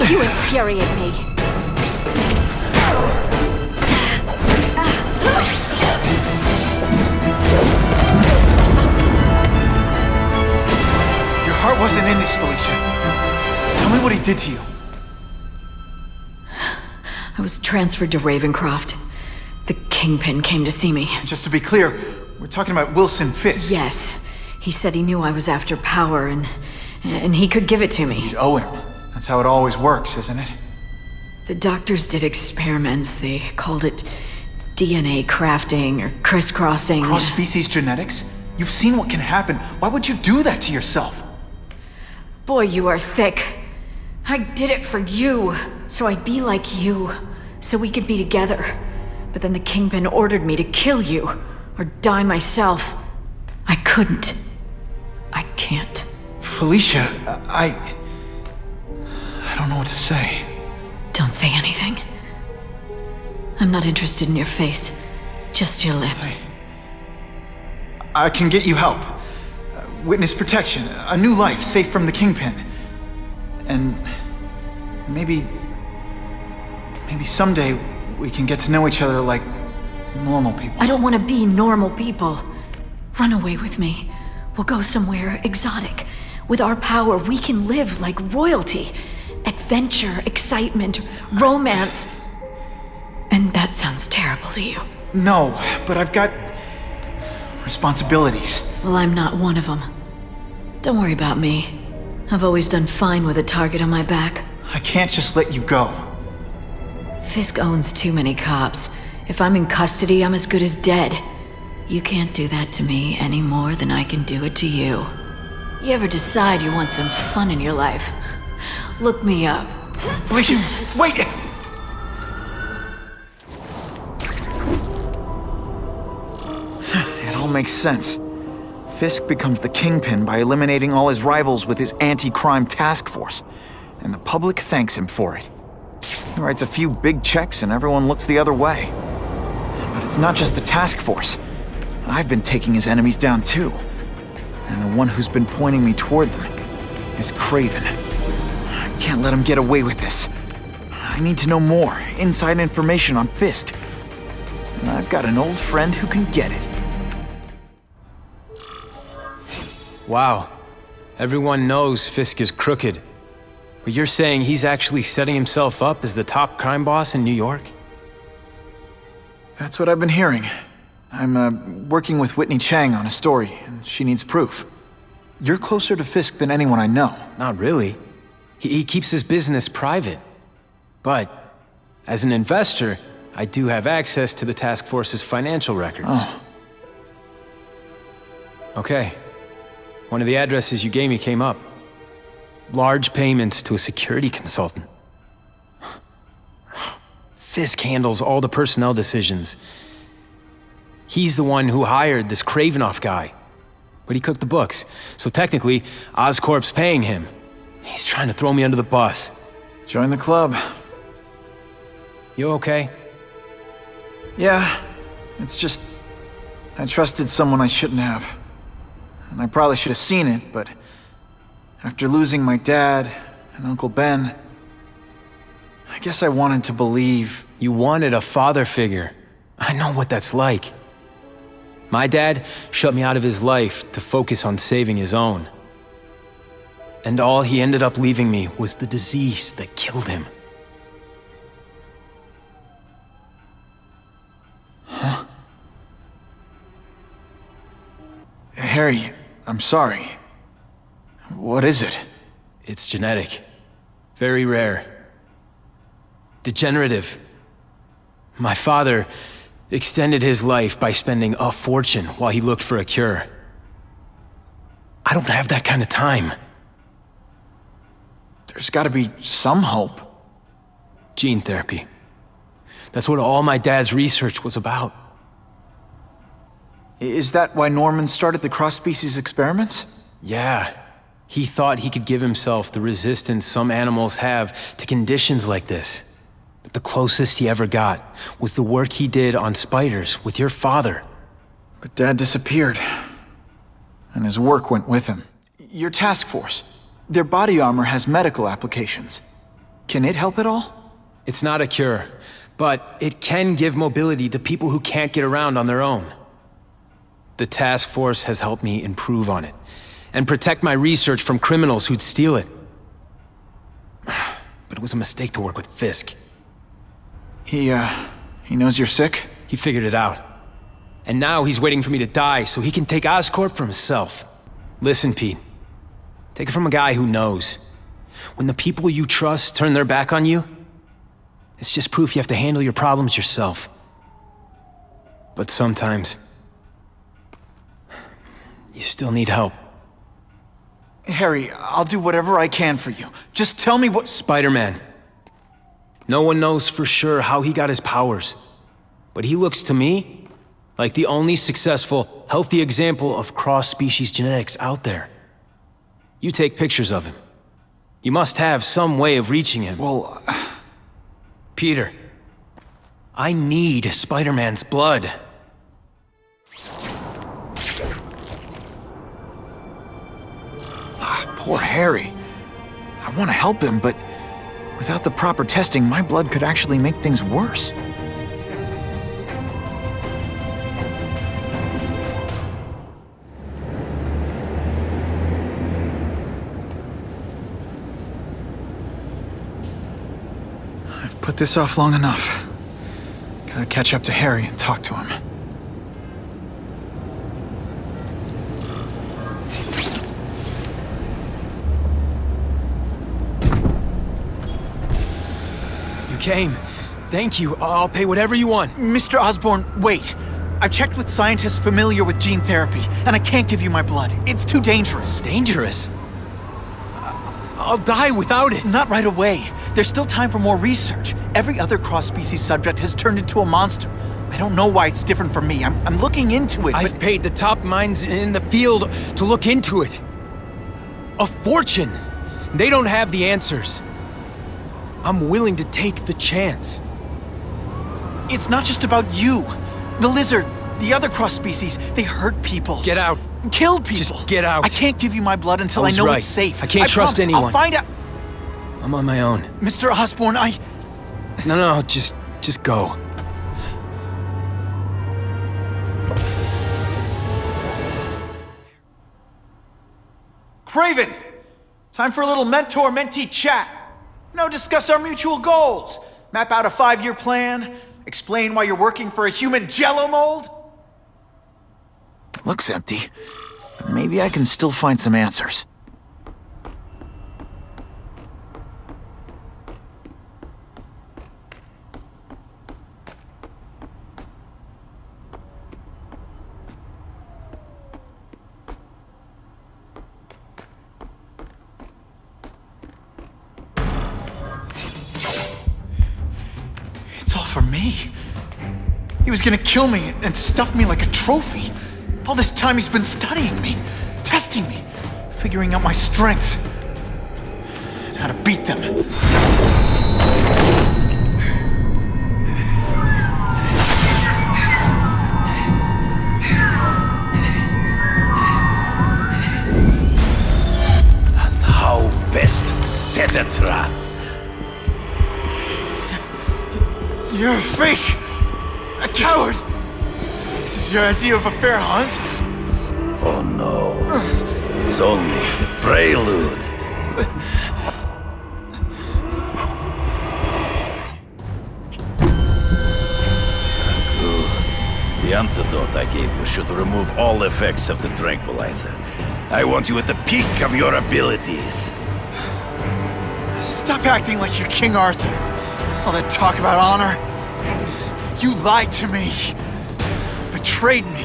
You infuriate me. Your heart wasn't in this, Felicia. Tell me what he did to you. I was transferred to Ravencroft. The Kingpin came to see me. Just to be clear, we're talking about Wilson Fisk. Yes. He said he knew I was after power and he could give it to me. You'd owe him. That's how it always works, isn't it? The doctors did experiments. They called it DNA crafting or crisscrossing. Cross-species genetics? You've seen what can happen. Why would you do that to yourself? Boy, you are thick. I did it for you, so I'd be like you, so we could be together. But then the Kingpin ordered me to kill you, or die myself. I couldn't. I can't. Felicia, I don't know what to say. Don't say anything. I'm not interested in your face, just your lips. I can get you help. Witness protection, a new life safe from the Kingpin. And maybe someday we can get to know each other like normal people. I don't want to be normal people. Run away with me. We'll go somewhere exotic. With our power, we can live like royalty. Adventure, excitement, romance. And that sounds terrible to you. No, but I've got responsibilities. Well, I'm not one of them. Don't worry about me. I've always done fine with a target on my back. I can't just let you go. Fisk owns too many cops. If I'm in custody, I'm as good as dead. You can't do that to me any more than I can do it to you. You ever decide you want some fun in your life? Look me up. Felicia, wait! It all makes sense. Fisk becomes the Kingpin by eliminating all his rivals with his anti-crime task force, and the public thanks him for it. He writes a few big checks and everyone looks the other way. But it's not just the task force. I've been taking his enemies down too. And the one who's been pointing me toward them is Kraven. I can't let him get away with this. I need to know more, inside information on Fisk. And I've got an old friend who can get it. Wow. Everyone knows Fisk is crooked. But you're saying he's actually setting himself up as the top crime boss in New York? That's what I've been hearing. I'm working with Whitney Chang on a story, and she needs proof. You're closer to Fisk than anyone I know. Not really. He keeps his business private. But, as an investor, I do have access to the task force's financial records. Oh. Okay. One of the addresses you gave me came up. Large payments to a security consultant. Fisk handles all the personnel decisions. He's the one who hired this Kravinoff guy. But he cooked the books, so technically, Oscorp's paying him. He's trying to throw me under the bus. Join the club. You okay? Yeah, it's just... I trusted someone I shouldn't have. And I probably should have seen it, but... after losing my dad and Uncle Ben... I guess I wanted to believe... You wanted a father figure. I know what that's like. My dad shut me out of his life to focus on saving his own. And all he ended up leaving me was the disease that killed him. Huh? Harry, I'm sorry. What is it? It's genetic. Very rare. Degenerative. My father extended his life by spending a fortune while he looked for a cure. I don't have that kind of time. There's gotta be some hope. Gene therapy. That's what all my dad's research was about. Is that why Norman started the cross-species experiments? Yeah. He thought he could give himself the resistance some animals have to conditions like this. But the closest he ever got was the work he did on spiders with your father. But Dad disappeared. And his work went with him. Your task force. Their body armor has medical applications. Can it help at all? It's not a cure, but it can give mobility to people who can't get around on their own. The task force has helped me improve on it, and protect my research from criminals who'd steal it. But it was a mistake to work with Fisk. He knows you're sick? He figured it out. And now he's waiting for me to die so he can take Oscorp for himself. Listen, Pete. Take it from a guy who knows. When the people you trust turn their back on you, it's just proof you have to handle your problems yourself. But sometimes, you still need help. Harry, I'll do whatever I can for you. Just tell me what— Spider-Man. No one knows for sure how he got his powers. But he looks to me like the only successful, healthy example of cross-species genetics out there. You take pictures of him. You must have some way of reaching him. Well, Peter, I need Spider-Man's blood. Poor Harry. I want to help him, but without the proper testing, my blood could actually make things worse. I've put this off long enough. Gotta catch up to Harry and talk to him. Came. Thank you. I'll pay whatever you want. Mr. Osborn, wait. I've checked with scientists familiar with gene therapy, and I can't give you my blood. It's too dangerous. Dangerous? I'll die without it. Not right away. There's still time for more research. Every other cross-species subject has turned into a monster. I don't know why it's different from me. I'm looking into it, I've paid the top minds in the field to look into it. A fortune. They don't have the answers. I'm willing to take the chance. It's not just about you. The lizard, the other cross-species, they hurt people. Get out. Kill people. Just get out. I can't give you my blood until I know right. it's safe. I can't trust promise. anyone. I'll find out. I'm on my own. Mr. Osborn, No, just go. Craven! Time for a little mentor-mentee chat. Discuss our mutual goals. Map out a 5-year plan. Explain why you're working for a human jello mold. Looks empty. But maybe I can still find some answers. For me. He was gonna kill me and stuff me like a trophy. All this time he's been studying me, testing me, figuring out my strengths, and how to beat them. And how best to set a trap. You're a fake! A coward! This is your idea of a fair hunt? Oh no. It's only the prelude. Good. The antidote I gave you should remove all effects of the tranquilizer. I want you at the peak of your abilities. Stop acting like you're King Arthur. All that talk about honor. You lied to me. Betrayed me.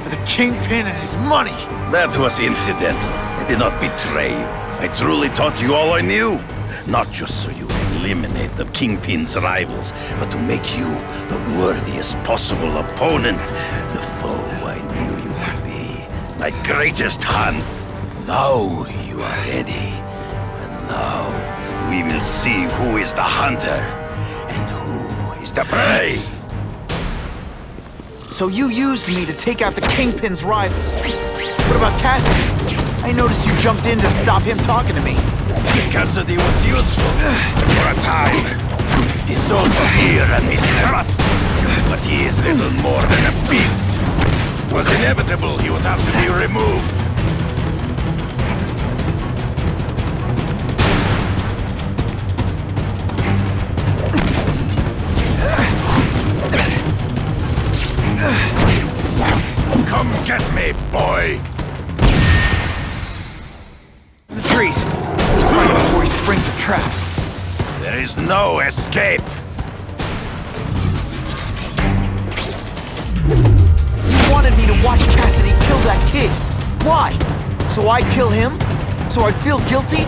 For the Kingpin and his money. That was incidental. I did not betray you. I truly taught you all I knew. Not just so you eliminate the Kingpin's rivals, but to make you the worthiest possible opponent. The foe I knew you would be. My greatest hunt. Now you are ready. And now we will see who is the hunter. And who is the prey? So you used me to take out the Kingpin's rivals. What about Cassidy? I noticed you jumped in to stop him talking to me. Cassidy was useful for a time. He sowed fear and mistrust, but he is little more than a beast. It was inevitable he would have to be removed. boy. The trees. Right before he springs a trap. There is no escape. You wanted me to watch Cassidy kill that kid. Why? So I'd kill him? So I'd feel guilty?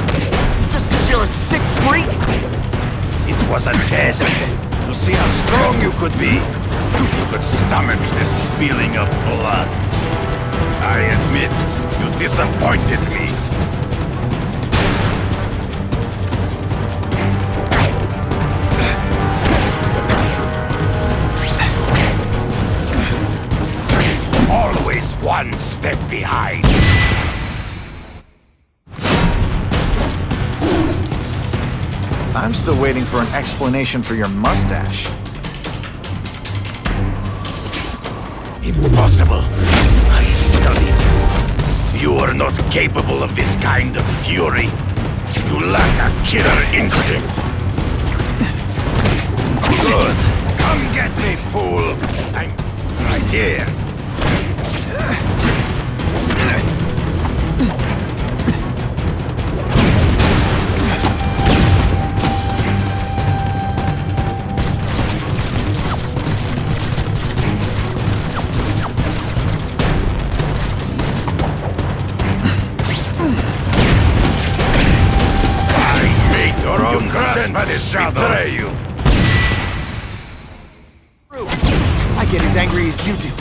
Just because you're a sick freak? It was a test to see how strong you could be. You could stomach this feeling of blood. I admit, you disappointed me. Always one step behind. I'm still waiting for an explanation for your mustache. Impossible. I studied you. You are not capable of this kind of fury. You lack a killer instinct. Good. Come get me, fool. I'm right here. Betray you. I get as angry as you do.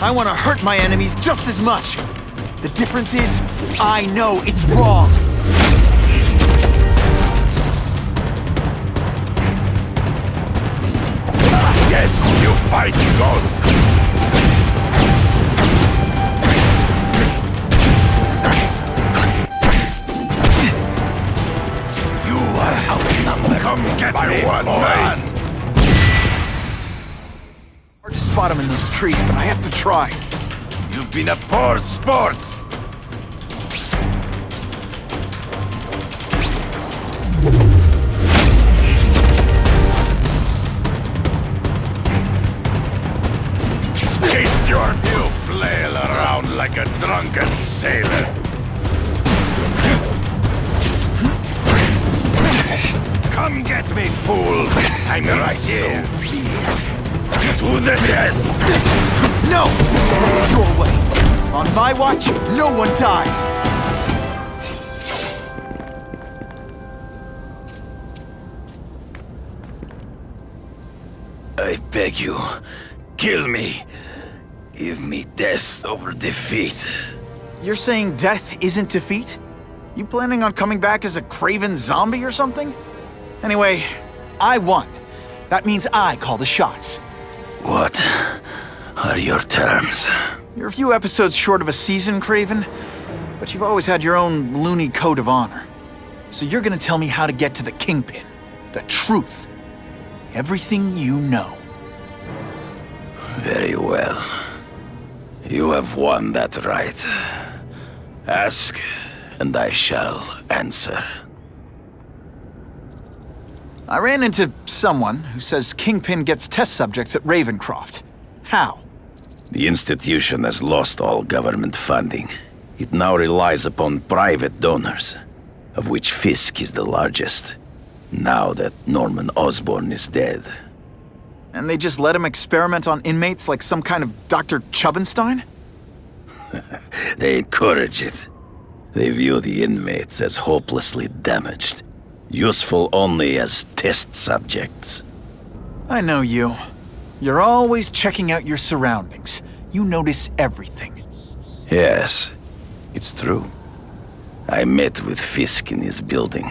I want to hurt my enemies just as much. The difference is, I know it's wrong. Death, you fight ghosts. Come get me, one man! Hard to spot him in those trees, but I have to try. You've been a poor sport! Taste your new flail around like a drunken sailor. Come get me, fool! I'm right here. To the death! No! It's your way. On my watch, no one dies. I beg you, kill me. Give me death over defeat. You're saying death isn't defeat? You planning on coming back as a craven zombie or something? Anyway, I won. That means I call the shots. What are your terms? You're a few episodes short of a season, Craven, but you've always had your own loony code of honor. So you're gonna tell me how to get to the Kingpin. The truth. Everything you know. Very well. You have won that right. Ask, and I shall answer. I ran into someone who says Kingpin gets test subjects at Ravencroft. How? The institution has lost all government funding. It now relies upon private donors, of which Fisk is the largest, now that Norman Osborn is dead. And they just let him experiment on inmates like some kind of Dr. Chubbenstein? They encourage it. They view the inmates as hopelessly damaged. Useful only as test subjects. I know you. You're always checking out your surroundings. You notice everything. Yes, it's true. I met with Fisk in his building,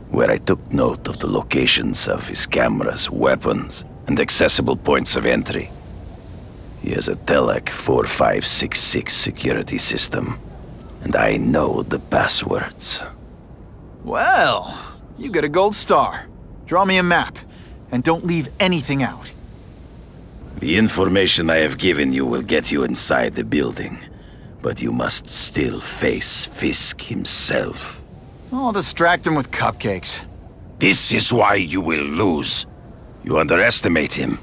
where I took note of the locations of his cameras, weapons, and accessible points of entry. He has a Telec 4566 security system, and I know the passwords. Well, you get a gold star. Draw me a map, and don't leave anything out. The information I have given you will get you inside the building, but you must still face Fisk himself. I'll distract him with cupcakes. This is why you will lose. You underestimate him.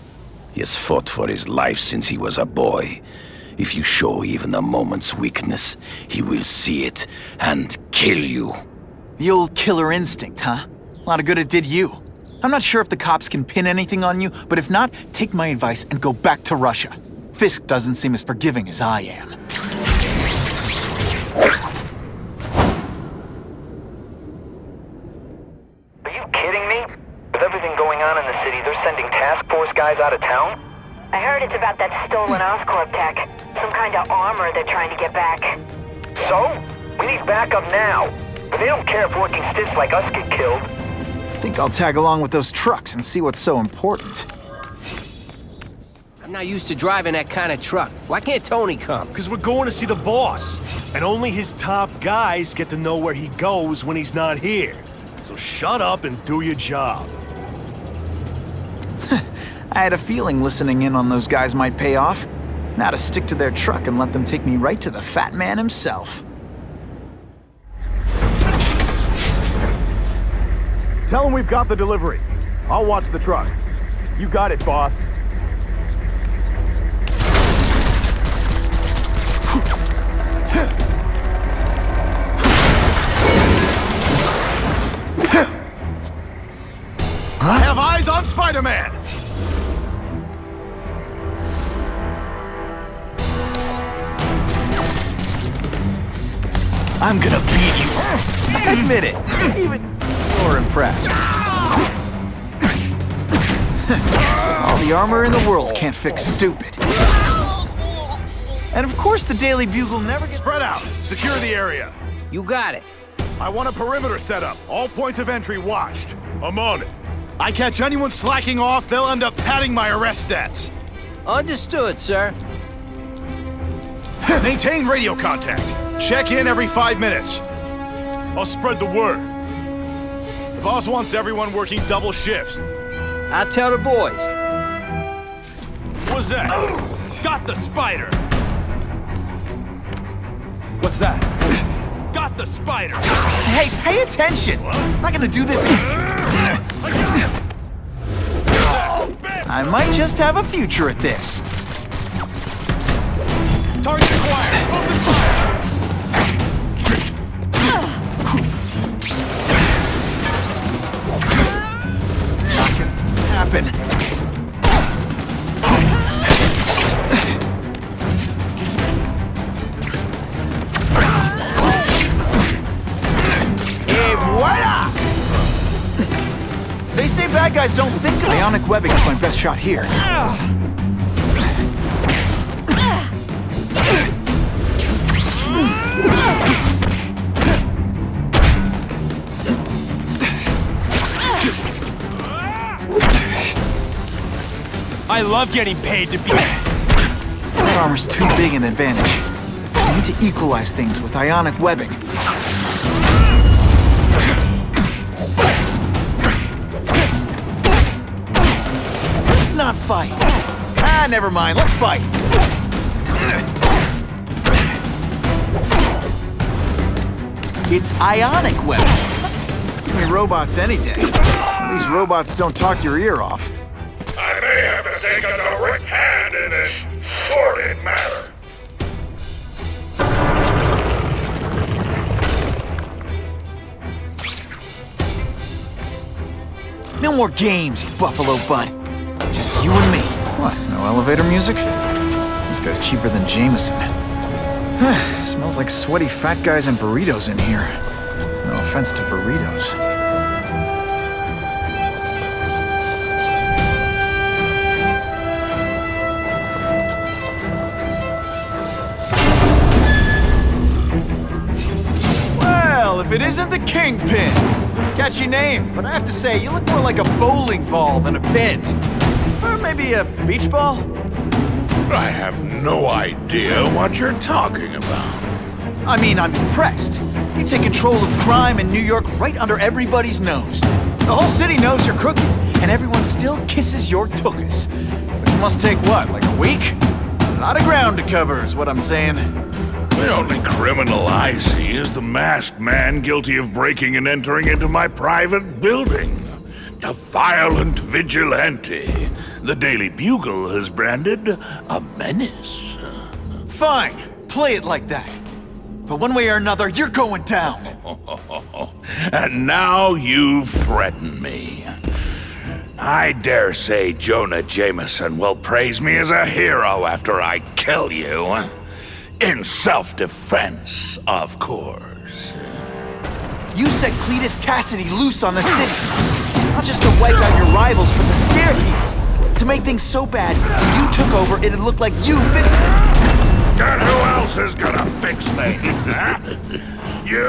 He has fought for his life since he was a boy. If you show even a moment's weakness, he will see it and kill you. The old killer instinct, huh? A lot of good it did you. I'm not sure if the cops can pin anything on you, but if not, take my advice and go back to Russia. Fisk doesn't seem as forgiving as I am. Are you kidding me? With everything going on in the city, they're sending task force guys out of town? I heard it's about that stolen Oscorp tech. Some kind of armor they're trying to get back. So? We need backup now. But they don't care if working stiffs like us get killed. I think I'll tag along with those trucks and see what's so important. I'm not used to driving that kind of truck. Why can't Tony come? Because we're going to see the boss. And only his top guys get to know where he goes when he's not here. So shut up and do your job. I had a feeling listening in on those guys might pay off. Now to stick to their truck and let them take me right to the fat man himself. Tell him we've got the delivery. I'll watch the truck. You got it, boss. I have eyes on Spider-Man! I'm gonna beat you. Admit it. Even you're impressed. All the armor in the world can't fix stupid. And of course the Daily Bugle never gets... Spread out! Secure the area! You got it. I want a perimeter set up. All points of entry watched. I'm on it. I catch anyone slacking off, they'll end up padding my arrest stats. Understood, sir. Maintain radio contact. Check in every 5 minutes. I'll spread the word. The boss wants everyone working double shifts. I'll tell the boys. What's that? Got the spider! What's that? Got the spider! Hey, pay attention! I'm not gonna do this I might just have a future at this. Target acquired! Open fire! Not gonna happen. Et voila! They say bad guys don't think of ionic webbing is my best shot here. I love getting paid to be... That armor's too big an advantage. I need to equalize things with ionic webbing. Let's not fight. Ah, never mind. Let's fight. It's ionic webbing. Give me robots any day. These robots don't talk your ear off. I may have to take a direct hand in this sordid matter. No more games, you buffalo butt. Just you and me. What, no elevator music? This guy's cheaper than Jameson. Smells like sweaty fat guys and burritos in here. No offense to burritos. Well, if it isn't the Kingpin! Catchy name, but I have to say, you look more like a bowling ball than a pin. Or maybe a beach ball? I have no idea what you're talking about. I mean, I'm impressed. You take control of crime in New York right under everybody's nose. The whole city knows you're crooked, and everyone still kisses your tuchus. Which must take what, like a week? A lot of ground to cover is what I'm saying. The only criminal I see is the masked man guilty of breaking and entering into my private building. A violent vigilante. The Daily Bugle has branded a menace. Fine, play it like that. But one way or another, you're going down. And now you threaten me. I dare say Jonah Jameson will praise me as a hero after I kill you. In self-defense, of course. You set Cletus Cassidy loose on the city. Not just to wipe out your rivals, but to scare people. To make things so bad, when you took over, it'd look like you fixed it. And who else is gonna fix things, huh? You?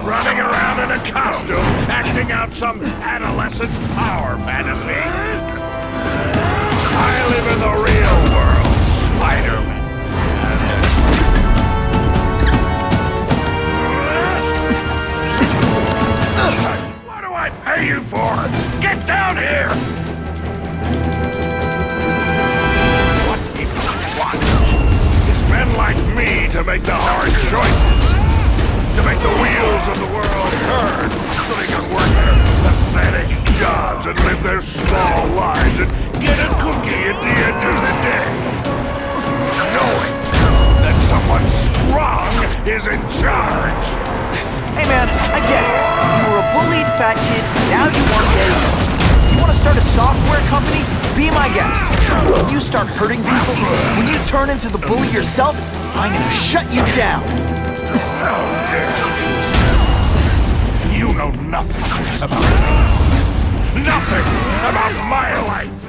Running around in a costume, acting out some adolescent power fantasy? I live in the real world, Spider-Man. What do I pay you for? Get down here! What he wants is men like me to make the hard choices. To make the wheels of the world turn so they can work their pathetic jobs and live their small lives and get a cookie at the end of the day. Knowing that someone strong is in charge. Hey man, I get it. You were a bullied fat kid, now you want getting up. You want to start a software company? Be my guest. When you start hurting people, when you turn into the bully yourself, I'm gonna shut you down. How dare you! You know nothing about me. Nothing about my life.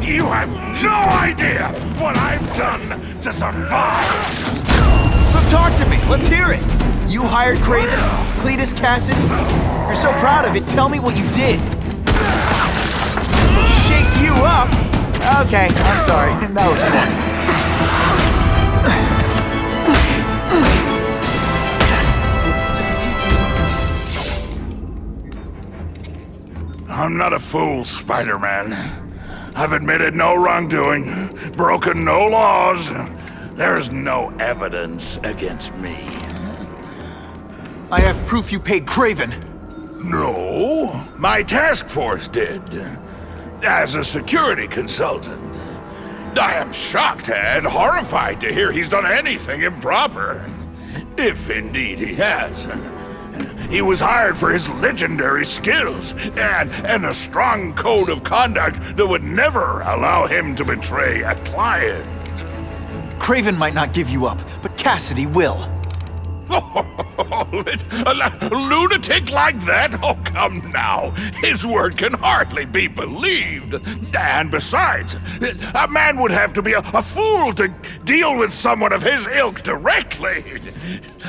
You have no idea what I've done to survive. So talk to me. Let's hear it. You hired Kraven, Cletus Cassidy. You're so proud of it. Tell me what you did. So shake you up. Okay, I'm sorry. That was fun. I'm not a fool, Spider-Man. I've admitted no wrongdoing, broken no laws. There's no evidence against me. I have proof you paid Kraven. No, my task force did. As a security consultant. I am shocked and horrified to hear he's done anything improper. If indeed he has. He was hired for his legendary skills and a strong code of conduct that would never allow him to betray a client. Kraven might not give you up, but Cassidy will. A lunatic like that? Oh, come now. His word can hardly be believed. And besides, a man would have to be a fool to deal with someone of his ilk directly.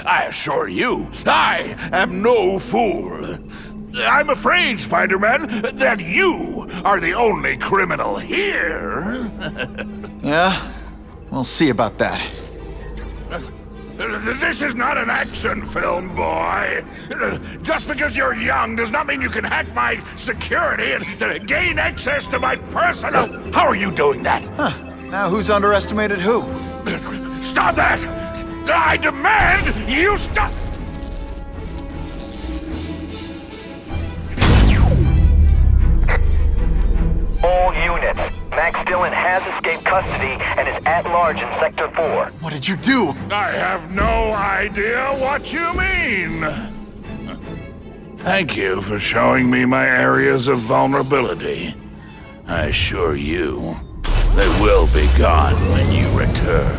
I assure you, I am no fool. I'm afraid, Spider-Man, that you are the only criminal here. Yeah? We'll see about that. This is not an action film, boy. Just because you're young does not mean you can hack my security and gain access to my personal... How are you doing that? Huh. Now who's underestimated who? Stop that! I demand you stop... All units. Max Dillon has escaped custody and is at large in Sector 4. What did you do? I have no idea what you mean. Thank you for showing me my areas of vulnerability. I assure you, they will be gone when you return.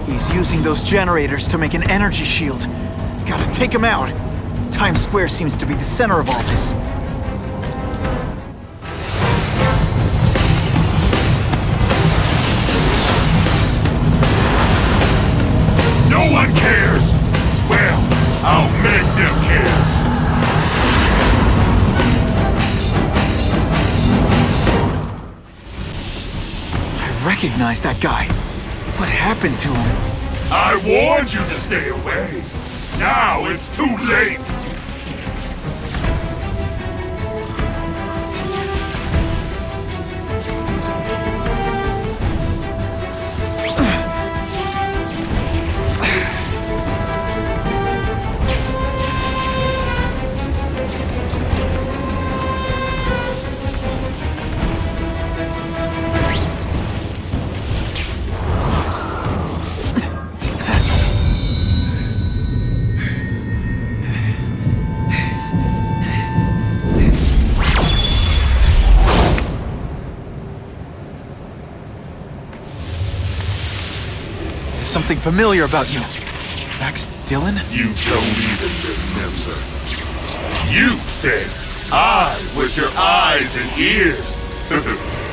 He's using those generators to make an energy shield. Gotta take him out. Times Square seems to be the center of all this. No one cares! Well, I'll recognize that guy. What happened to him? I warned you to stay away. Now it's too late. Something familiar about you. Max Dillon? You don't even remember. You said I was your eyes and ears.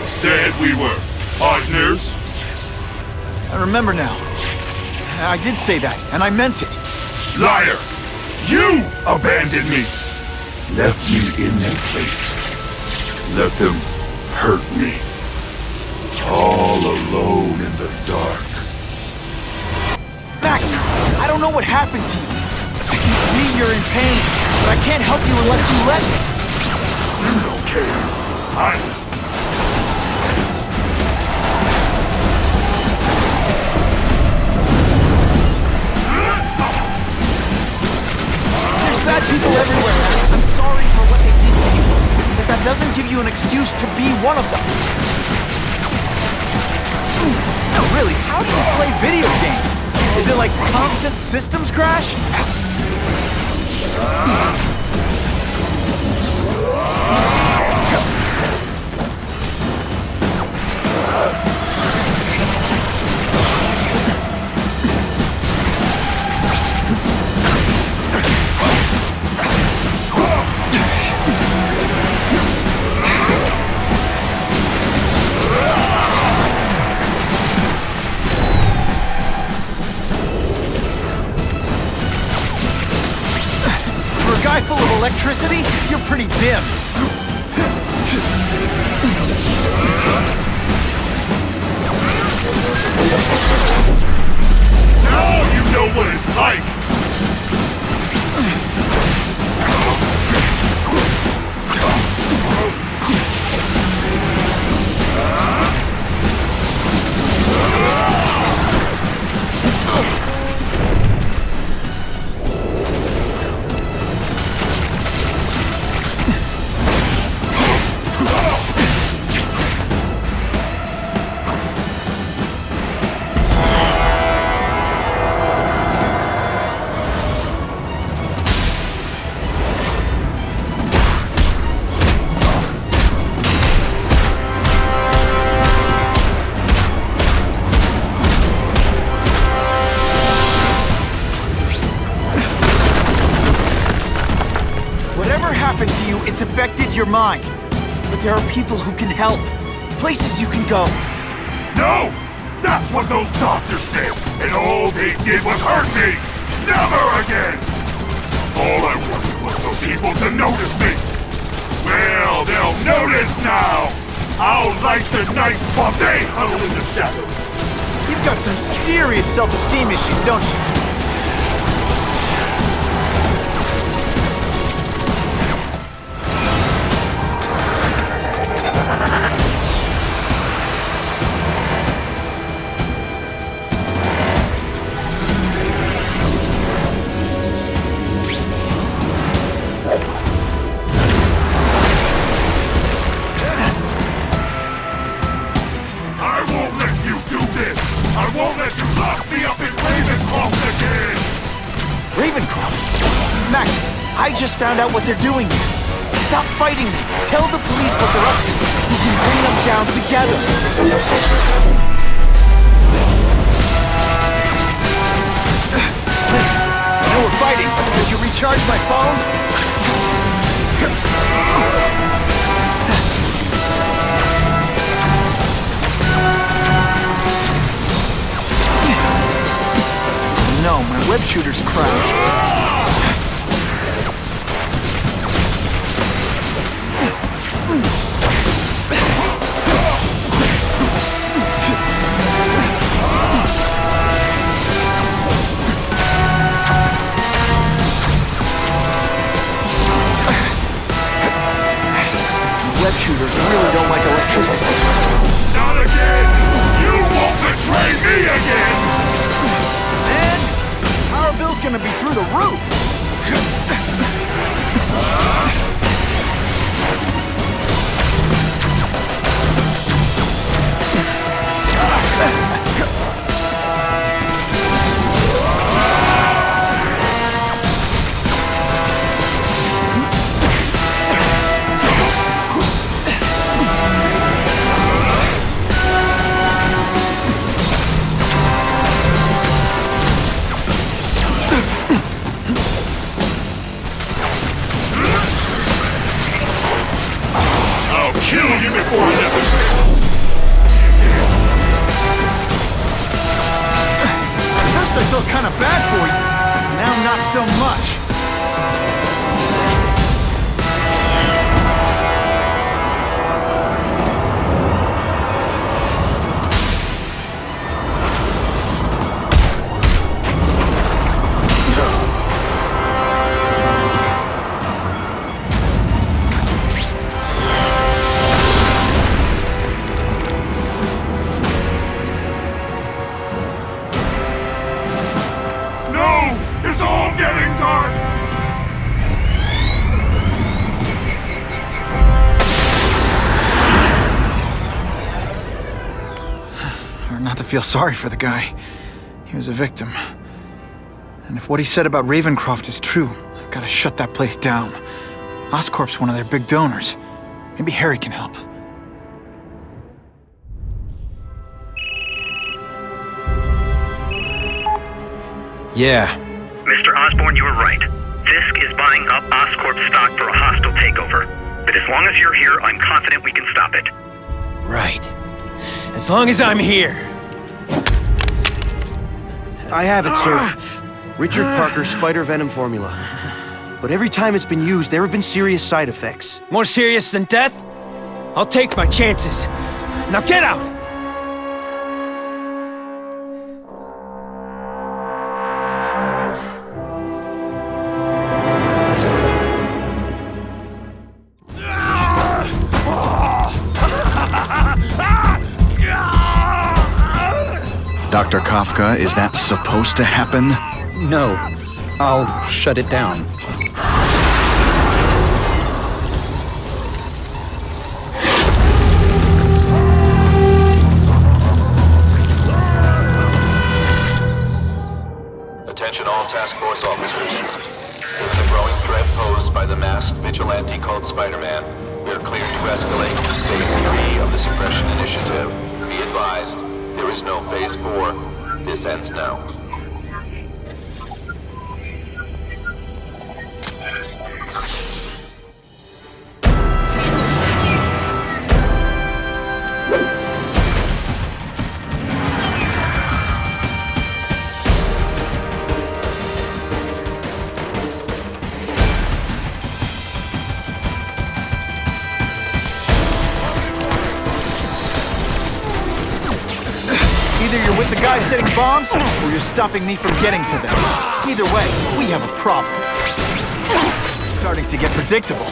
Said we were partners. I remember now. I did say that, and I meant it. Liar! You abandoned me! Left me in that place. Let them hurt me. All alone in the dark. Max, I don't know what happened to you. I can see you're in pain, but I can't help you unless you let me. You don't care. There's bad people everywhere, Max. I'm sorry for what they did to you, but that doesn't give you an excuse to be one of them. No, really, how do you play video games? Is it like constant systems crash? For a guy full of electricity, you're pretty dim. Now you know what it's like! It's affected your mind. But there are people who can help. Places you can go. No! That's what those doctors said! And all they did was hurt me! Never again! All I wanted was for people to notice me! Well, they'll notice now! I'll light the night while they huddle in the shadows! You've got some serious self-esteem issues, don't you? I just found out what they're doing here. Stop fighting me. Tell the police what they're up to. We can bring them down together. Listen, I know we're fighting. Could you recharge my phone? No, my web shooter's crashed. shooters really don't like electricity. Not again! You won't betray me again! Man, power bill's gonna be through the roof. Kill you before I never... At first I felt kind of bad for you. Now not so much. It's all getting dark! Hard not to feel sorry for the guy. He was a victim. And if what he said about Ravencroft is true, I've got to shut that place down. Oscorp's one of their big donors. Maybe Harry can help. Yeah. Mr. Osborn, you were right. Fisk is buying up Oscorp stock for a hostile takeover. But as long as you're here, I'm confident we can stop it. Right. As long as I'm here. I have it, sir. Richard Parker's spider venom formula. But every time it's been used, there have been serious side effects. More serious than death? I'll take my chances. Now get out! Dr. Kafka, is that supposed to happen? No. I'll shut it down. Attention all task force officers. Given the growing threat posed by the masked vigilante called Spider-Man, we are cleared to escalate to Phase 3 of the Suppression Initiative. Be advised, there is no Phase 4. This ends now. Either you're with the guys setting bombs, or you're stopping me from getting to them. Either way, we have a problem. It's starting to get predictable.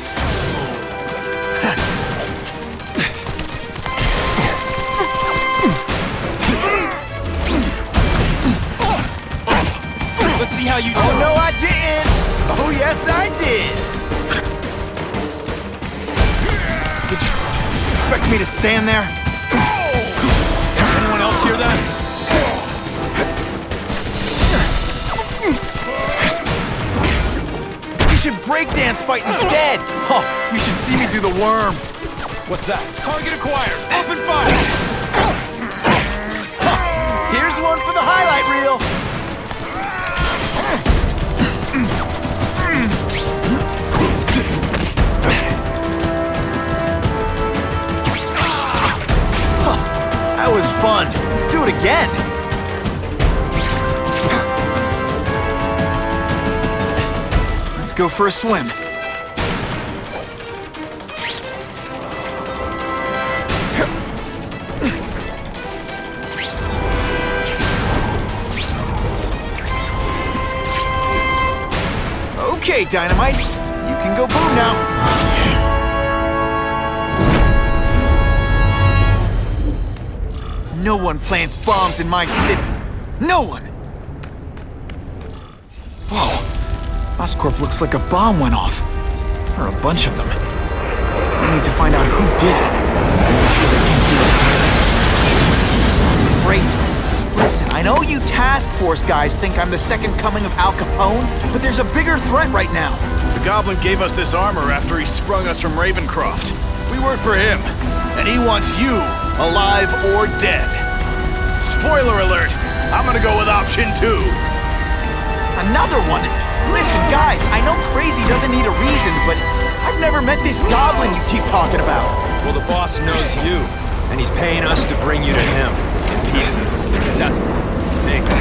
Let's see how you do. Oh, no, I didn't! Oh, yes, I did! Did you expect me to stand there? Anyone else hear that? You should breakdance fight instead! Oh, you should see me do the worm. What's that? Target acquired! Open fire! Here's one for the highlight reel! That was fun. Let's do it again. Let's go for a swim. Okay, Dynamite. You can go boom now. No one plants bombs in my city. No one! Whoa. Oscorp looks like a bomb went off. Or a bunch of them. I need to find out who did it. I'm sure they can't do it. Great. Listen, I know you task force guys think I'm the second coming of Al Capone, but there's a bigger threat right now. The Goblin gave us this armor after he sprung us from Ravencroft. We work for him, and he wants you alive or dead. Spoiler alert, I'm gonna go with option 2. Another one? Listen, guys, I know crazy doesn't need a reason, but I've never met this goblin you keep talking about. Well, the boss knows you, and he's paying us to bring you to him. In pieces. That's what it takes.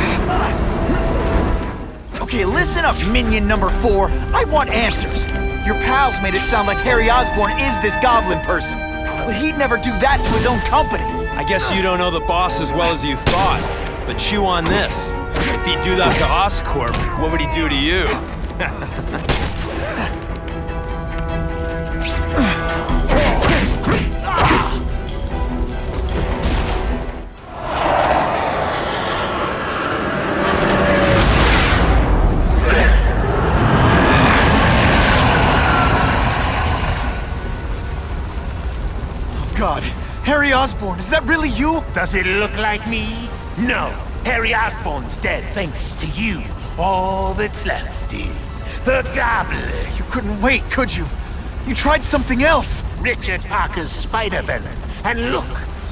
Okay, listen up, minion number 4. I want answers. Your pals made it sound like Harry Osborn is this goblin person. But he'd never do that to his own company. I guess you don't know the boss as well as you thought. But chew on this. If he'd do that to Oscorp, what would he do to you? God, Harry Osborn, is that really you? Does it look like me? No. Harry Osborn's dead thanks to you. All that's left is the Goblin. You couldn't wait, could you? You tried something else. Richard Parker's Spider-Venom. And look,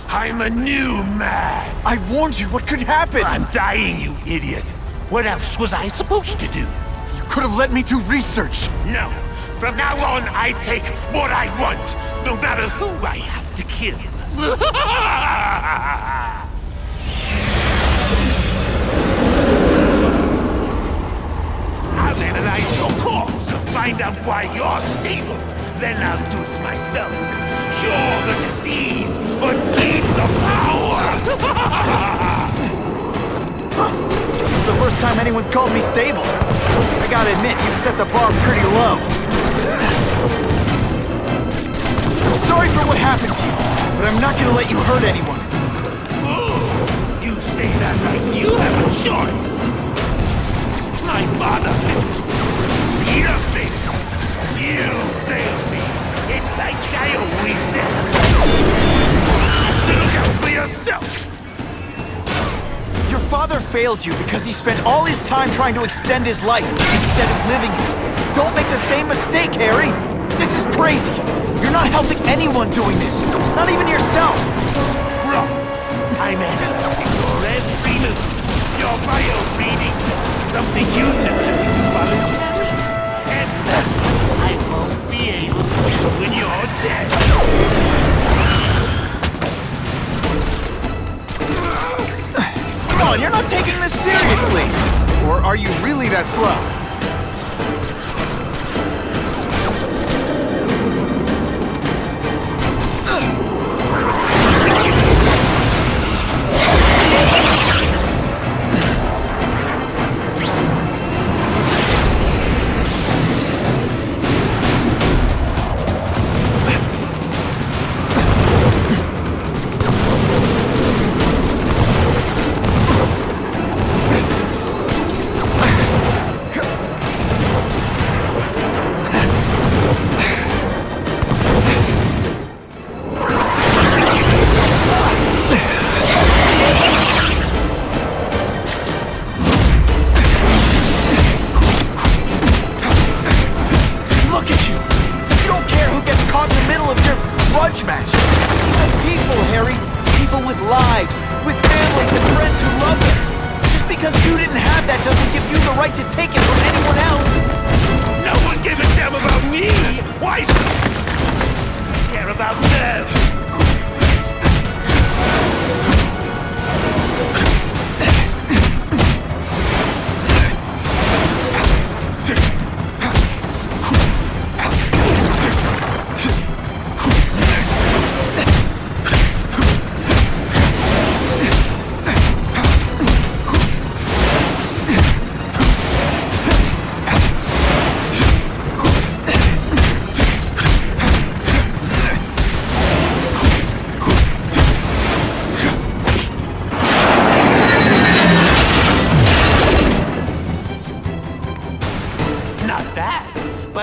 I'm a new man. I warned you, what could happen? I'm dying, you idiot. What else was I supposed to do? You could have let me do research. No. From now on, I take what I want, no matter who I have to kill. I'll analyze your corpse and find out why you're stable. Then I'll do it myself. Cure the disease, but keep the power! It's the first time anyone's called me stable. I gotta admit, you set the bar pretty low. I'm sorry for what happened to you, but I'm not gonna let you hurt anyone. You say that like you have a choice. My father you failed. You failed me. It's like I always said. Look out for yourself. Your father failed you because he spent all his time trying to extend his life instead of living it. Don't make the same mistake, Harry. This is crazy. You're not helping anyone doing this. Not even yourself. Bro, I'm analyzing your every move. Your bio readings. Something you never do voluntarily. And I won't be able to do when you're dead. Come on, you're not taking this seriously. Or are you really that slow?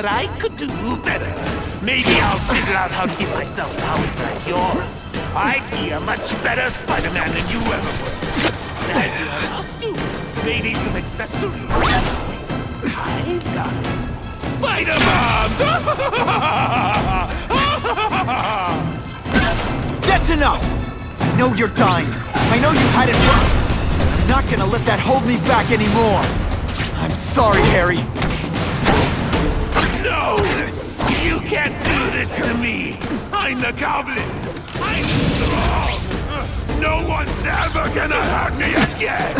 what I could do better. Maybe I'll figure out how to give myself powers like yours. I'd be a much better Spider-Man than you ever were. Snazzier costume, maybe some accessories. I've got Spider-Man! That's enough! I know you're dying. I know you had it rough. I'm not gonna let that hold me back anymore. I'm sorry, Harry. No! You can't do this to me! I'm the Goblin! I'm strong! No one's ever gonna hurt me again!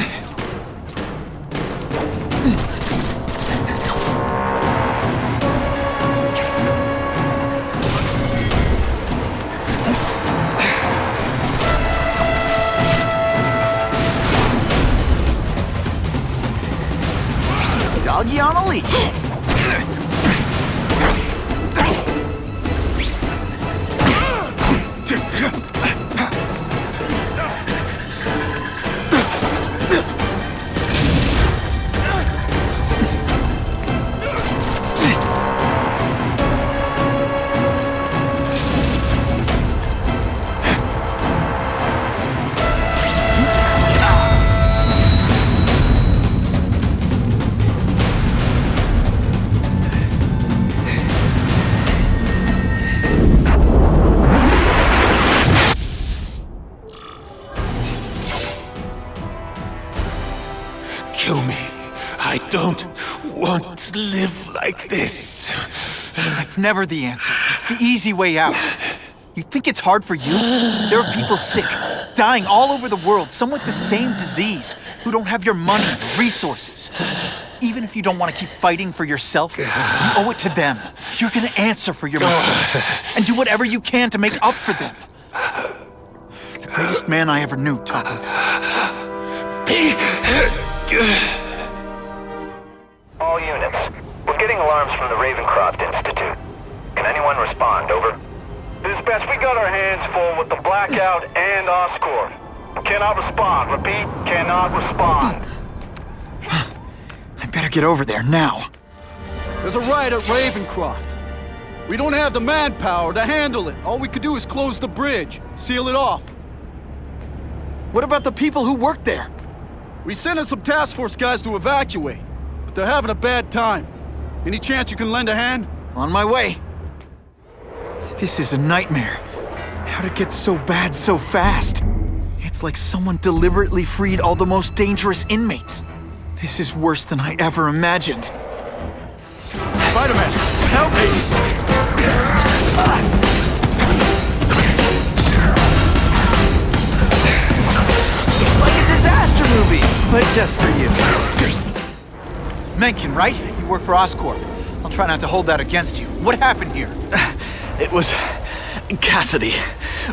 Doggy on a leash. Kill me. I don't want to live like this. That's never the answer. It's the easy way out. You think it's hard for you? There are people sick, dying all over the world, some with the same disease, who don't have your money or resources. Even if you don't want to keep fighting for yourself, you owe it to them. You're gonna answer for your mistakes, and do whatever you can to make up for them. The greatest man I ever knew, Tucker. All units. We're getting alarms from the Ravencroft Institute. Can anyone respond? Over. Dispatch, we got our hands full with the Blackout and Oscorp. Cannot respond. Repeat, cannot respond. I better get over there now. There's a riot at Ravencroft. We don't have the manpower to handle it. All we could do is close the bridge, seal it off. What about the people who work there? We sent in some task force guys to evacuate, but they're having a bad time. Any chance you can lend a hand? On my way. This is a nightmare. How'd it get so bad so fast? It's like someone deliberately freed all the most dangerous inmates. This is worse than I ever imagined. Spider-Man, help me! It's like a disaster movie, but just for you. Mencken, right? You work for Oscorp. I'll try not to hold that against you. What happened here? It was Cassidy.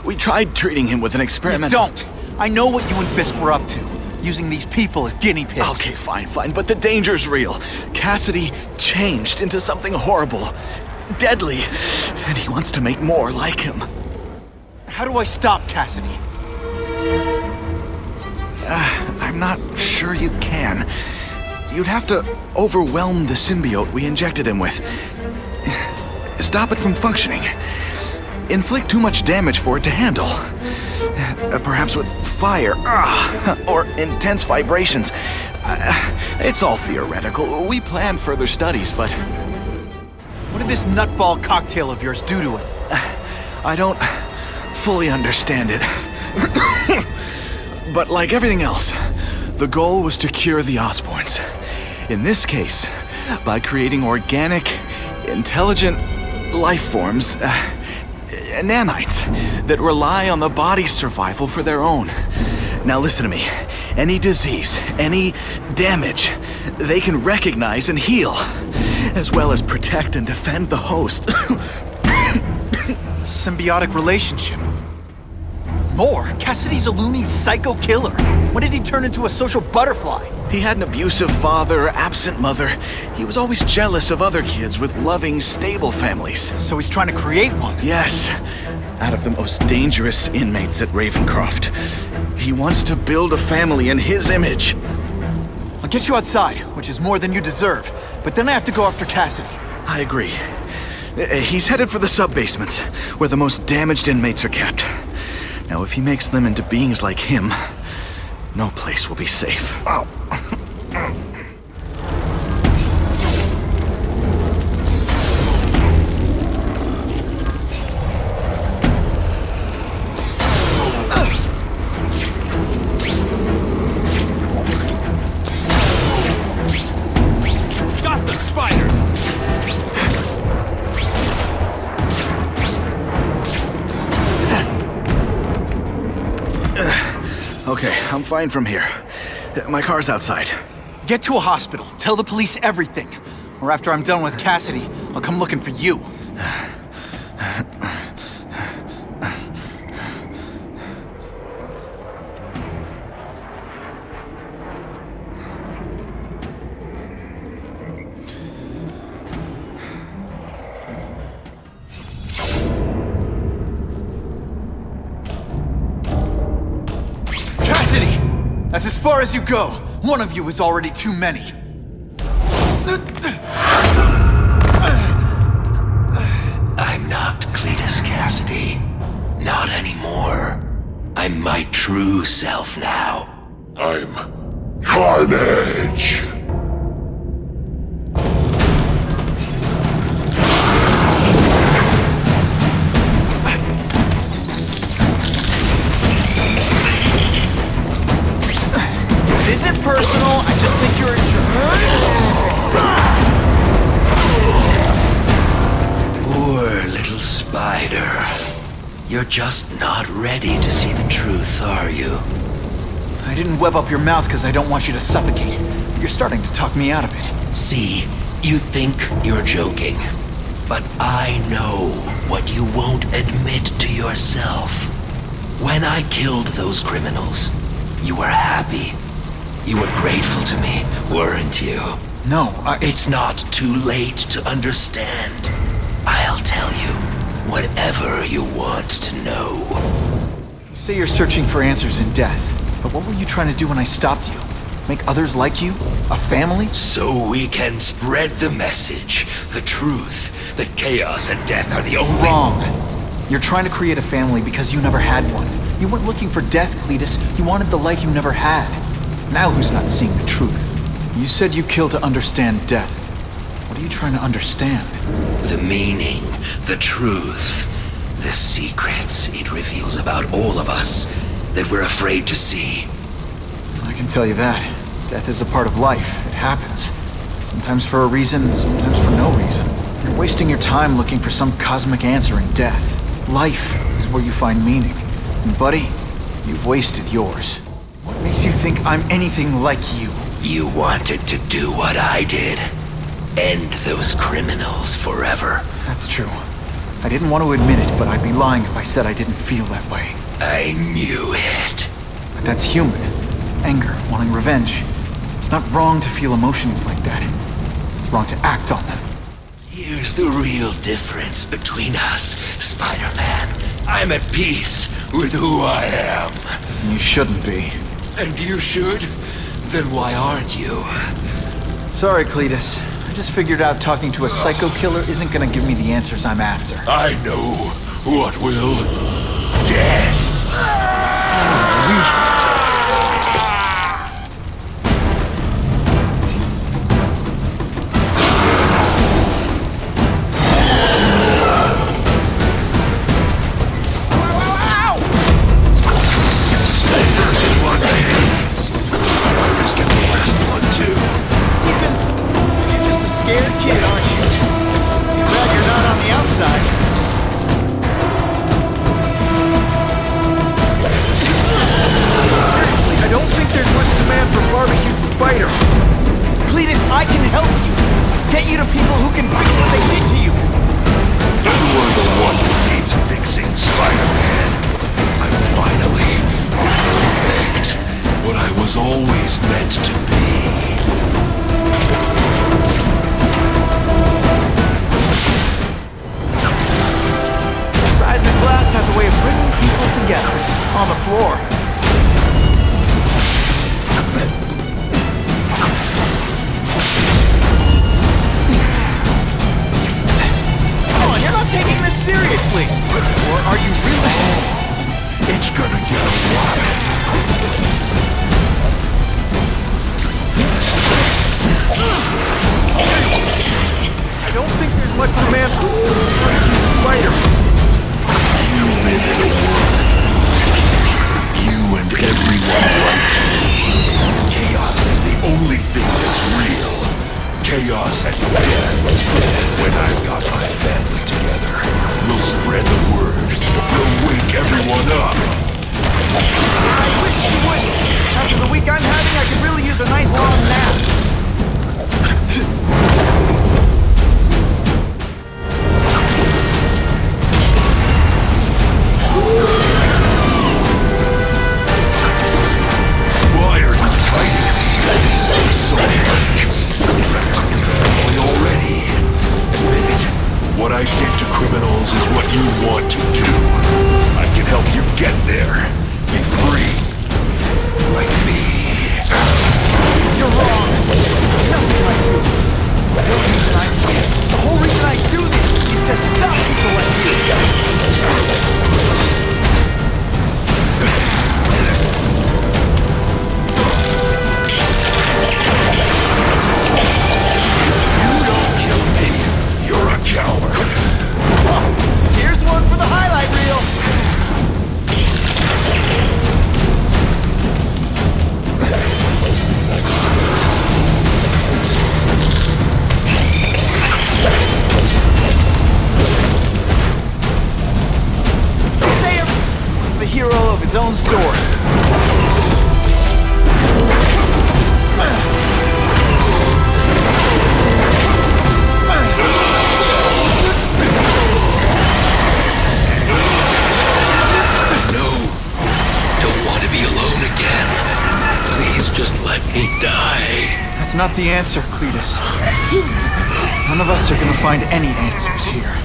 We tried treating him with an experiment. You don't! I know what you and Fisk were up to. Using these people as guinea pigs. Okay, fine, but the danger's real. Cassidy changed into something horrible, deadly, and he wants to make more like him. How do I stop Cassidy? I'm not sure you can. You'd have to overwhelm the symbiote we injected him with. Stop it from functioning. Inflict too much damage for it to handle. Perhaps with fire, or intense vibrations. It's all theoretical. We plan further studies, but... What did this nutball cocktail of yours do to him? I don't fully understand it. But like everything else, the goal was to cure the Osborns. In this case, by creating organic, intelligent life forms, nanites, that rely on the body's survival for their own. Now listen to me. Any disease, any damage, they can recognize and heal, as well as protect and defend the host. Symbiotic relationship. More? Cassidy's a loony psycho killer. When did he turn into a social butterfly? He had an abusive father, absent mother. He was always jealous of other kids with loving, stable families. So he's trying to create one? Yes. Out of the most dangerous inmates at Ravencroft. He wants to build a family in his image. I'll get you outside, which is more than you deserve. But then I have to go after Cassidy. I agree. He's headed for the sub-basements, where the most damaged inmates are kept. Now, if he makes them into beings like him, no place will be safe. Oh. Got the spider! Okay, I'm fine from here. My car's outside. Get to a hospital. Tell the police everything. Or after I'm done with Cassidy, I'll come looking for you. Cassidy! That's as far as you go. One of you is already too many. I'm not Cletus Cassidy. Not anymore. I'm my true self now. I'm Carnage! This isn't personal, I just think you're a jerk. Poor little spider. You're just not ready to see the truth, are you? I didn't web up your mouth because I don't want you to suffocate. You're starting to talk me out of it. See, you think you're joking. But I know what you won't admit to yourself. When I killed those criminals, you were happy. You were grateful to me, weren't you? No, It's not too late to understand. I'll tell you whatever you want to know. You say you're searching for answers in death, but what were you trying to do when I stopped you? Make others like you? A family? So we can spread the message, the truth, that chaos and death are the only— Wrong. You're trying to create a family because you never had one. You weren't looking for death, Cletus. You wanted the life you never had. Now who's not seeing the truth? You said you kill to understand death. What are you trying to understand? The meaning, the truth, the secrets it reveals about all of us that we're afraid to see. I can tell you that. Death is a part of life. It happens. Sometimes for a reason, sometimes for no reason. You're wasting your time looking for some cosmic answer in death. Life is where you find meaning. And buddy, you've wasted yours. What makes you think I'm anything like you? You wanted to do what I did. End those criminals forever. That's true. I didn't want to admit it, but I'd be lying if I said I didn't feel that way. I knew it. But that's human. Anger, wanting revenge. It's not wrong to feel emotions like that. It's wrong to act on them. Here's the real difference between us, Spider-Man. I'm at peace with who I am. You shouldn't be. And you should? Then why aren't you? Sorry, Cletus. I just figured out talking to a psycho killer isn't gonna give me the answers I'm after. I know what will. Death. Scared kid, aren't you? Too bad you're not on the outside. Seriously, I don't think there's much demand for barbecued spider. Cletus, I can help you. Get you to people who can fix what they did to you. You were the one who needs fixing, Spider-Man. I'm finally perfect. What I was always meant to be. Seismic blast has a way of bringing people together on the floor. seriously? Or are you really... It's gonna get a lot. I don't think there's much for man spider. You live in a world. You and everyone like you. Chaos is the only thing that's real. Chaos and death. When I've got my family together, we'll spread the word. We'll wake everyone up. I wish you would. After the week I'm having, I could really use a nice long nap. Why are you fighting me? So weak. Practically family already. Admit it. What I did to criminals is what you want to do. I can help you get there. Be free. Like me. You're wrong. Nothing like you. The whole reason I do this is to stop people like you. You're a coward. Here's one for the highlight reel. Sam is the hero of his own story. Just let me die. That's not the answer, Cletus. None of us are gonna find any answers here.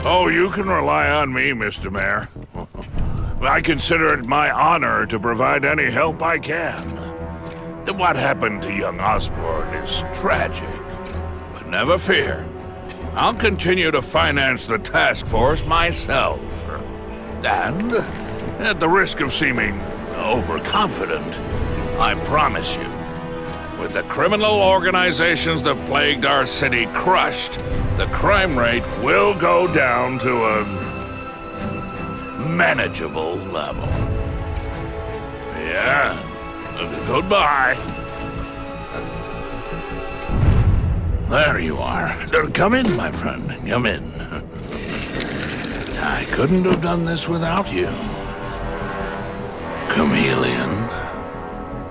Oh, you can rely on me, Mr. Mayor. I consider it my honor to provide any help I can. What happened to young Osborn is tragic. But never fear. I'll continue to finance the task force myself. And, at the risk of seeming overconfident, I promise you, with the criminal organizations that plagued our city crushed, the crime rate will go down to a manageable level. Yeah, goodbye. There you are. Come in, my friend. Come in. I couldn't have done this without you. Chameleon.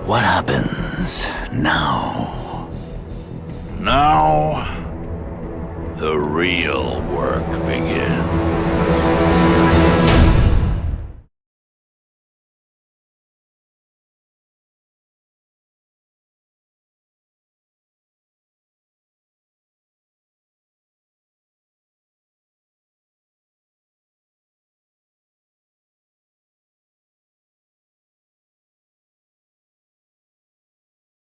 What happens now? Now, the real work begins.